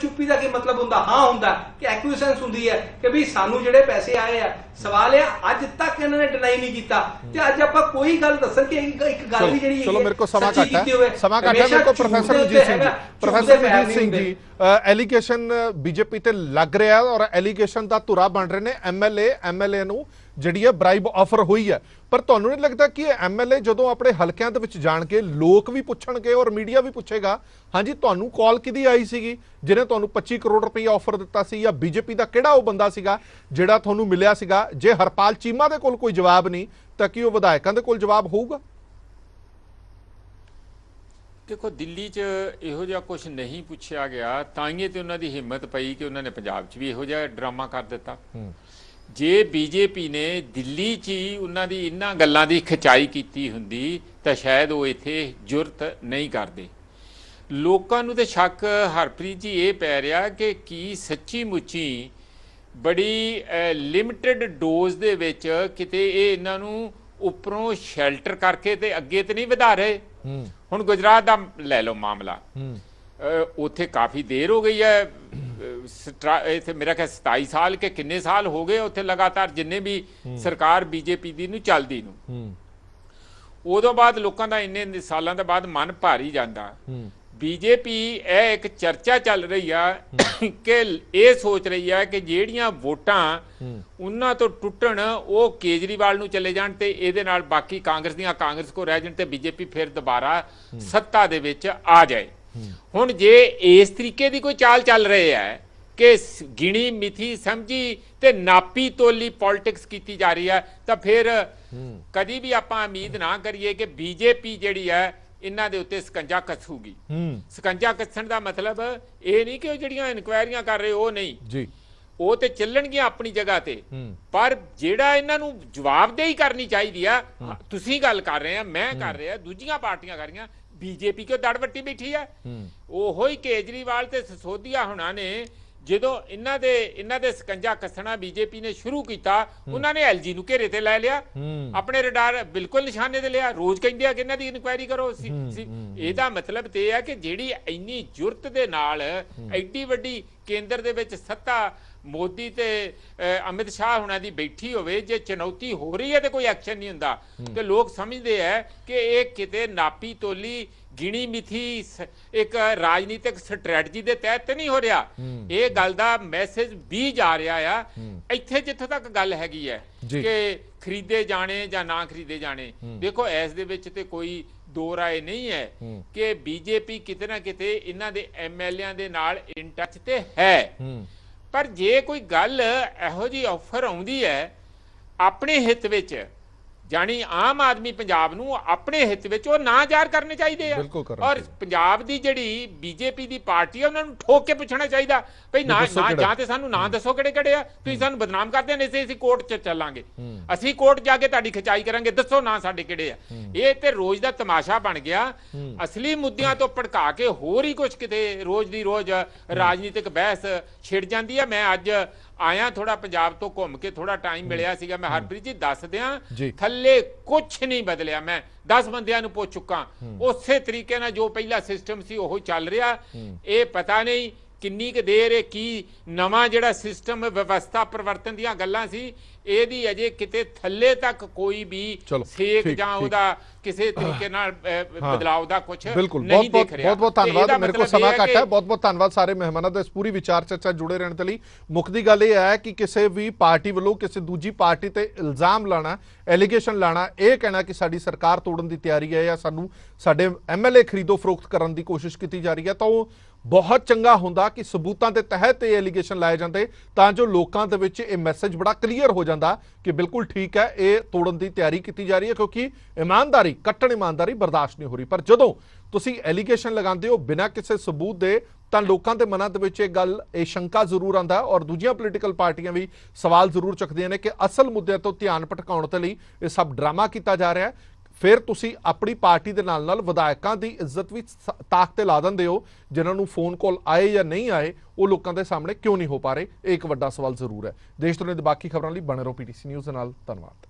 ਚੁੱਪੀ ਦਾ ਕੀ ਮਤਲਬ ਹੁੰਦਾ? ਹਾਂ ਹੁੰਦਾ ਕਿ ਐਕੁਇਸੈਂਸ ਹੁੰਦੀ ਹੈ ਕਿ ਵੀ ਸਾਨੂੰ ਜਿਹੜੇ ਪੈਸੇ ਆਏ ਆ। ਸਵਾਲ ਹੈ ਅੱਜ ਤੱਕ ਇਹਨਾਂ ਨੇ ਡਿਨਾਈ ਨਹੀਂ ਕੀਤਾ ਤੇ ਅੱਜ ਆਪਾਂ ਕੋਈ ਗੱਲ ਦੱਸਣ ਕਿ ਇੱਕ ਗੱਲ ਵੀ ਜਿਹੜੀ ਚਲੋ ਮੇਰੇ ਕੋਲ ਸਮਾਂ ਘੱਟ ਹੈ ਮੇਰੇ ਕੋਲ professor Manjeet Singh ji allegation BJP ਤੇ ਲੱਗ ਰਿਹਾ ਔਰ ਐਲੀਗੇਸ਼ਨ ਦਾ ਧੁਰਾ ਬਣ ਰਹੇ ਨੇ ਐਮਐਲਏ ਨੂੰ ਜਿਹੜੀ ਹੈ ਬ੍ਰਾਈਬ ਆਫਰ ਹੋਈ ਹੈ। ਪਰ ਤੁਹਾਨੂੰ ਨਹੀਂ ਲੱਗਦਾ ਕਿ ਇਹ ਐਮਐਲਏ ਜਦੋਂ ਆਪਣੇ ਹਲਕਿਆਂ ਦੇ ਵਿੱਚ ਜਾਣਗੇ, ਲੋਕ ਵੀ ਪੁੱਛਣਗੇ ਔਰ ਮੀਡੀਆ ਵੀ ਪੁੱਛੇਗਾ, ਹਾਂਜੀ ਤੁਹਾਨੂੰ ਕਾਲ ਕਿਹਦੀ ਆਈ ਸੀਗੀ ਜਿਹਨੇ ਤੁਹਾਨੂੰ 25 ਕਰੋੜ ਰੁਪਏ ਆਫਰ ਦਿੱਤਾ ਸੀ, ਜਾਂ ਬੀਜੇਪੀ ਦਾ ਕਿਹੜਾ ਉਹ ਬੰਦਾ ਸੀਗਾ ਜਿਹੜਾ ਤੁਹਾਨੂੰ ਮਿਲਿਆ ਸੀਗਾ? ਜੇ ਹਰਪਾਲ ਚੀਮਾ ਦੇ ਕੋਲ ਕੋਈ ਜਵਾਬ ਨਹੀਂ ਤਾਂ ਕੀ ਉਹ ਵਿਧਾਇਕਾਂ ਦੇ ਕੋਲ ਜਵਾਬ ਹੋਊਗਾ? ਦੇਖੋ, ਦਿੱਲੀ 'ਚ ਇਹੋ ਜਿਹਾ ਕੁਝ ਨਹੀਂ ਪੁੱਛਿਆ ਗਿਆ, ਤਾਂ ਹੀ ਤੇ ਉਹਨਾਂ ਦੀ ਹਿੰਮਤ ਪਈ ਕਿ ਉਹਨਾਂ ਨੇ ਪੰਜਾਬ 'ਚ ਵੀ ਇਹੋ ਜਿਹਾ ਡਰਾਮਾ ਕਰ ਦਿੱਤਾ। ਜੇ ਬੀਜੇਪੀ ਨੇ ਦਿੱਲੀ 'ਚ ਹੀ ਉਹਨਾਂ ਦੀ ਇਹਨਾਂ ਗੱਲਾਂ ਦੀ ਖਿਚਾਈ ਕੀਤੀ ਹੁੰਦੀ ਤਾਂ ਸ਼ਾਇਦ ਉਹ ਇੱਥੇ ਜੁਰਤ ਨਹੀਂ ਕਰਦੇ। ਲੋਕਾਂ ਨੂੰ ਤੇ ਸ਼ੱਕ ਹਰਪ੍ਰੀਤ ਜੀ ਇਹ ਪੈ ਰਿਹਾ ਕਿ ਕੀ ਸੱਚੀ ਮੁੱਚੀ ਬੜੀ ਲਿਮਟਿਡ ਡੋਜ਼ ਦੇ ਵਿੱਚ ਕਿਤੇ ਇਹ ਇਹਨਾਂ ਨੂੰ ਉੱਪਰੋਂ ਸ਼ੈਲਟਰ ਕਰਕੇ ਤੇ ਅੱਗੇ ਤੇ ਨਹੀਂ ਵਧਾ ਰਹੇ। ਹੁਣ ਗੁਜਰਾਤ ਦਾ ਲੈ ਲਓ ਮਾਮਲਾ, ਉੱਥੇ ਕਾਫੀ ਦੇਰ ਹੋ ਗਈ ਹੈ, ਇੱਥੇ ਮੇਰਾ ਖਿਆਲ 27 ਸਾਲ ਕੇ ਕਿੰਨੇ ਸਾਲ ਹੋ ਗਏ ਉੱਥੇ ਲਗਾਤਾਰ ਜਿੰਨੇ ਵੀ ਸਰਕਾਰ ਬੀਜੇਪੀ ਦੀ ਨੂੰ ਚੱਲਦੀ ਨੂੰ। ਉਦੋਂ ਬਾਅਦ ਲੋਕਾਂ ਦਾ ਇੰਨੇ ਸਾਲਾਂ ਦੇ ਬਾਅਦ ਮਨ ਭਾਰੀ ਜਾਂਦਾ। ਬੀਜੇਪੀ ਇਹ ਇੱਕ ਚਰਚਾ ਚੱਲ ਰਹੀ ਆ ਕਿ ਇਹ ਸੋਚ ਰਹੀ ਆ ਕਿ ਜਿਹੜੀਆਂ ਵੋਟਾਂ ਉਹਨਾਂ ਤੋਂ ਟੁੱਟਣ ਉਹ ਕੇਜਰੀਵਾਲ ਨੂੰ ਚਲੇ ਜਾਣ ਤੇ ਇਹਦੇ ਨਾਲ ਬਾਕੀ ਕਾਂਗਰਸ ਕੋ ਰਹਿ ਜਾਣ ਤੇ ਬੀਜੇਪੀ ਫਿਰ ਦੁਬਾਰਾ ਸੱਤਾ ਦੇ ਵਿੱਚ ਆ ਜਾਏ। ਹੁਣ ਜੇ ਇਸ ਤਰੀਕੇ ਦੀ ਕੋਈ ਚਾਲ ਚੱਲ ਰਹੀ ਹੈ ਕਿ ਗਿਣੀ ਮਿਥੀ ਸਮਝੀ ਤੇ ਨਾਪੀ ਤੋਲੀ ਪੋਲਿਟਿਕਸ ਕੀਤੀ ਜਾ ਰਹੀ ਹੈ ਤਾਂ ਫਿਰ ਕਦੀ ਵੀ ਆਪਾਂ ਉਮੀਦ ਨਾ ਕਰੀਏ ਕਿ ਬੀਜੇਪੀ ਜਿਹੜੀ ਹੈ ਇਹਨਾਂ ਦੇ ਉੱਤੇ ਸਕੰਜਾ ਕੱਸੂਗੀ। ਸਕੰਜਾ ਕੱਸਣ ਦਾ ਮਤਲਬ ਇਹ ਨਹੀਂ ਕਿ ਉਹ ਜਿਹੜੀਆਂ ਇਨਕੁਆਇਰੀਆਂ ਕਰ ਰਹੇ ਉਹ ਨਹੀਂ ਜੀ, ਉਹ ਤੇ ਚੱਲਣਗੀਆਂ ਆਪਣੀ ਜਗ੍ਹਾ ਤੇ, ਪਰ ਜਿਹੜਾ ਇਹਨਾਂ ਨੂੰ ਜਵਾਬਦੇਹੀ ਕਰਨੀ ਚਾਹੀਦੀ ਆ। ਤੁਸੀਂ ਗੱਲ ਕਰ ਰਹੇ ਆ, ਮੈਂ ਕਰ ਰਿਹਾ, ਦੂਜੀਆਂ ਪਾਰਟੀਆਂ ਕਰ ਰਹੀਆਂ, ਬੀਜੇਪੀ ਕਿਉਂ ਦੜਵੱਟੀ ਬੈਠੀ ਆ? ਉਹੋ ਹੀ ਕੇਜਰੀਵਾਲ ਤੇ ਸਿਸੋਦੀਆ ਹੁਣਾਂ ਨੇ ਜਦੋਂ ਇਹਨਾਂ ਦੇ ਸਕੰਜਾ ਕੱਸਣਾ ਬੀਜੇਪੀ ਨੇ ਸ਼ੁਰੂ ਕੀਤਾ, ਉਹਨਾਂ ਨੇ ਐਲਜੀ ਨੂੰ ਘੇਰੇ ਤੇ ਲੈ ਲਿਆ, ਆਪਣੇ ਰਡਾਰ ਬਿਲਕੁਲ ਨਿਸ਼ਾਨੇ ਤੇ ਲਿਆ। ਰੋਜ਼ ਕਹਿੰਦੇ ਆ ਕਿ ਇਹਨਾਂ ਦੀ ਇਨਕੁਆਇਰੀ ਕਰੋ। ਇਹਦਾ ਮਤਲਬ ਤੇ ਇਹ ਹੈ ਕਿ ਜਿਹੜੀ ਇੰਨੀ ਜੁਰਤ ਦੇ ਨਾਲ ਐਡੀ ਵੱਡੀ ਕੇਂਦਰ ਦੇ ਵਿੱਚ ਸੱਤਾ ਮੋਦੀ ਤੇ ਅਮਿਤ ਸ਼ਾਹ ਹੁਣਾਂ ਦੀ ਬੈਠੀ ਹੋਵੇ, ਜੇ ਚੁਣੌਤੀ ਹੋ ਰਹੀ ਹੈ ਤੇ ਕੋਈ ਐਕਸ਼ਨ ਨਹੀਂ ਹੁੰਦਾ, ਤੇ ਲੋਕ ਸਮਝਦੇ ਆ ਕਿ ਇਹ ਕਿਤੇ ਨਾਪੀ ਤੋਲੀ ਗਿਣੀ ਮਿਥੀ ਇੱਕ ਰਾਜਨੀਤਿਕ ਸਟ੍ਰੈਟਜੀ ਦੇ ਤਹਿਤ ਨਹੀਂ ਹੋ ਰਿਹਾ। ਇਹ ਗੱਲ ਦਾ ਮੈਸੇਜ ਵੀ ਜਾ ਰਿਹਾ ਆ। ਇੱਥੇ ਜਿੱਥੋਂ ਤੱਕ ਗੱਲ ਹੈਗੀ ਹੈ ਕਿ ਖਰੀਦੇ ਜਾਣੇ ਜਾਂ ਨਾ ਖਰੀਦੇ ਜਾਣੇ, ਦੇਖੋ ਇਸ ਦੇ ਵਿੱਚ ਤੇ ਕੋਈ ਦੋ ਰਾਏ ਨਹੀਂ ਹੈ ਕਿ ਬੀਜੇਪੀ ਕਿਤੇ ਨਾ ਕਿਤੇ ਇਹਨਾਂ ਦੇ ਐਮਐਲਏਆਂ ਦੇ ਨਾਲ ਇਨ ਟੱਚ ਤੇ ਹੈ। ਪਰ ਜੇ ਕੋਈ ਗੱਲ ਇਹੋ ਜਿਹੀ ਆਫਰ ਆਉਂਦੀ ਹੈ ਆਪਣੇ ਹਿੱਤ ਵਿੱਚ, ਜਾਨੀ ਆਮ ਆਦਮੀ ਪੰਜਾਬ ਨੂੰ ਆਪਣੇ ਹਿੱਤ ਵਿੱਚ ਉਹ ਨਾ ਜ਼ਾਹਰ ਕਰਨੇ ਚਾਹੀਦੇ ਆ। ਔਰ ਪੰਜਾਬ ਦੀ ਜਿਹੜੀ ਬੀਜੇਪੀ ਦੀ ਪਾਰਟੀ ਆ ਉਹਨਾਂ ਨੂੰ ਠੋਕ ਕੇ ਪੁੱਛਣਾ ਚਾਹੀਦਾ ਭਈ ਨਾ ਜਾਂ ਤੇ ਸਾਨੂੰ ਨਾ ਦੱਸੋ ਕਿਹੜੇ ਕਿਹੜੇ ਆ, ਤੁਸੀਂ ਸਾਨੂੰ ਬਦਨਾਮ ਕਰਦੇ ਨੇ, ਅਸੀਂ ਕੋਰਟ 'ਚ ਚੱਲਾਂਗੇ, ਅਸੀਂ ਕੋਰਟ ਜਾ ਕੇ ਤੁਹਾਡੀ ਖਿਚਾਈ ਕਰਾਂਗੇ, ਦੱਸੋ ਨਾ ਸਾਡੇ ਕਿਹੜੇ ਆ। ਇਹ ਤੇ ਰੋਜ਼ ਦਾ ਤਮਾਸ਼ਾ ਬਣ ਗਿਆ। ਅਸਲੀ ਮੁੱਦਿਆਂ ਤੋਂ ਭੜਕਾ ਕੇ ਹੋਰ ਹੀ ਕੁਝ ਕਿਤੇ ਰੋਜ਼ ਦੀ ਰੋਜ਼ ਰਾਜਨੀਤਿਕ ਬਹਿਸ ਛਿੜ ਜਾਂਦੀ ਆ। ਮੈਂ ਅੱਜ ਆਇਆ ਥੋੜਾ ਪੰਜਾਬ ਤੋਂ ਘੁੰਮ ਕੇ, ਥੋੜਾ ਟਾਈਮ ਮਿਲਿਆ ਸੀਗਾ, ਮੈਂ ਹਰਪ੍ਰੀਤ ਜੀ ਦੱਸ ਦਿਆਂ ਥੱਲੇ ਕੁਛ ਨਹੀਂ ਬਦਲਿਆ। ਮੈਂ 10 ਬੰਦਿਆਂ ਨੂੰ ਪੁੱਛ ਚੁੱਕਾ, ਉਸੇ ਤਰੀਕੇ ਨਾਲ ਜੋ ਪਹਿਲਾ ਸਿਸਟਮ ਸੀ ਉਹ ਚੱਲ ਰਿਹਾ। ਇਹ ਪਤਾ ਨਹੀਂ ਕਿੰਨੀ ਕੁ ਦੇਰ ਇਹ ਕੀ ਨਵਾਂ ਜਿਹੜਾ ਸਿਸਟਮ ਵਿਵਸਥਾ ਪਰਿਵਰਤਨ ਦੀਆਂ ਗੱਲਾਂ ਸੀ, ਇਹਦੀ ਅਜੇ ਕਿਤੇ ਥੱਲੇ ਤੱਕ ਕੋਈ ਵੀ ਸੇਕ ਜਾਂ ਉਹਦਾ ਕਿਸੇ ਤਰੀਕੇ ਨਾਲ ਬਦਲਾਅ ਦਾ ਕੁਝ ਨਹੀਂ ਦਿਖ ਰਿਹਾ। ਬਹੁਤ ਧੰਨਵਾਦ। ਮੇਰੇ ਕੋਲ ਸਮਾਂ ਘੱਟ ਹੈ। ਬਹੁਤ ਬਹੁਤ ਧੰਨਵਾਦ ਸਾਰੇ ਮਹਿਮਾਨਾਂ ਦਾ ਇਸ ਪੂਰੀ ਵਿਚਾਰ ਚਰਚਾ ਜੁੜੇ ਰਹਿਣ ਦੇ ਲਈ। ਮੁੱਕਦੀ ਗੱਲ ਇਹ ਹੈ ਕਿ ਕਿਸੇ ਵੀ ਪਾਰਟੀ ਵੱਲੋਂ ਕਿਸੇ ਦੂਜੀ ਪਾਰਟੀ ਤੇ ਇਲਜ਼ਾਮ ਲਾਣਾ, ਐਲੀਗੇਸ਼ਨ ਲਾਣਾ, ਇਹ ਕਹਿਣਾ ਕਿ ਸਾਡੀ ਸਰਕਾਰ ਤੋੜਨ ਦੀ ਤਿਆਰੀ ਹੈ ਜਾਂ ਸਾਨੂੰ ਸਾਡੇ ਐਮਐਲਏ ਖਰੀਦੋ ਫਰੋਖਤ ਕਰਨ ਦੀ ਕੋਸ਼ਿਸ਼ ਕੀਤੀ ਜਾ ਰਹੀ ਹੈ, ਤਾਂ ਉਹ ਬਹੁਤ ਚੰਗਾ ਹੁੰਦਾ ਕਿ ਸਬੂਤਾਂ ਦੇ ਤਹਿਤ ਇਹ ਐਲੀਗੇਸ਼ਨ ਲਾਏ ਜਾਂਦੇ, ਤਾਂ ਜੋ ਲੋਕਾਂ ਦੇ ਵਿੱਚ ਇਹ ਮੈਸੇਜ ਬੜਾ ਕਲੀਅਰ ਹੋ ਜਾਂਦਾ ਕਿ ਬਿਲਕੁਲ ਠੀਕ ਹੈ, ਇਹ ਤੋੜਨ ਦੀ ਤਿਆਰੀ ਕੀਤੀ ਜਾ ਰਹੀ ਹੈ, ਕਿਉਂਕਿ ਇਮਾਨਦਾਰੀ, ਕੱਟੜ ਇਮਾਨਦਾਰੀ ਬਰਦਾਸ਼ਤ ਨਹੀਂ ਹੋ ਰਹੀ। ਪਰ ਜਦੋਂ ਤੁਸੀਂ ਐਲੀਗੇਸ਼ਨ ਲਗਾਉਂਦੇ ਹੋ ਬਿਨਾਂ ਕਿਸੇ ਸਬੂਤ ਦੇ, ਤਾਂ ਲੋਕਾਂ ਦੇ ਮਨਾਂ ਦੇ ਵਿੱਚ ਇਹ ਸ਼ੰਕਾ ਜ਼ਰੂਰ ਆਉਂਦਾ, ਔਰ ਦੂਜੀਆਂ ਪੋਲੀਟੀਕਲ ਪਾਰਟੀਆਂ ਵੀ ਸਵਾਲ ਜ਼ਰੂਰ ਚੁੱਕਦੀਆਂ ਨੇ ਕਿ ਅਸਲ ਮੁੱਦਿਆਂ ਤੋਂ ਧਿਆਨ ਭਟਕਾਉਣ ਦੇ ਲਈ ਇਹ ਸਭ ਡਰਾਮਾ ਕੀਤਾ ਜਾ ਰਿਹਾ ਹੈ। ਫਿਰ ਤੁਸੀਂ ਆਪਣੀ ਪਾਰਟੀ ਦੇ ਨਾਲ ਵਿਧਾਇਕਾਂ ਦੀ ਇੱਜ਼ਤ ਵੀ ਤਾਕ ਤੇ ਲਾ ਦਿੰਦੇ ਹੋ, ਜਿਨ੍ਹਾਂ ਨੂੰ ਫੋਨ ਕਾਲ ਆਏ ਜਾਂ ਨਹੀਂ ਆਏ ਉਹ ਲੋਕਾਂ ਦੇ ਸਾਹਮਣੇ ਕਿਉਂ ਨਹੀਂ ਹੋ ਪਾ ਰਹੇ, ਇਹ ਇੱਕ ਵੱਡਾ ਸਵਾਲ ਜ਼ਰੂਰ ਹੈ। ਦੇਸ਼ ਦੁਨੀਆ ਦੀ ਬਾਕੀ ਖਬਰਾਂ ਲਈ ਬਣੇ ਰਹੋ ਪੀਟੀਸੀ ਨਿਊਜ਼ ਦੇ ਨਾਲ। ਧੰਨਵਾਦ।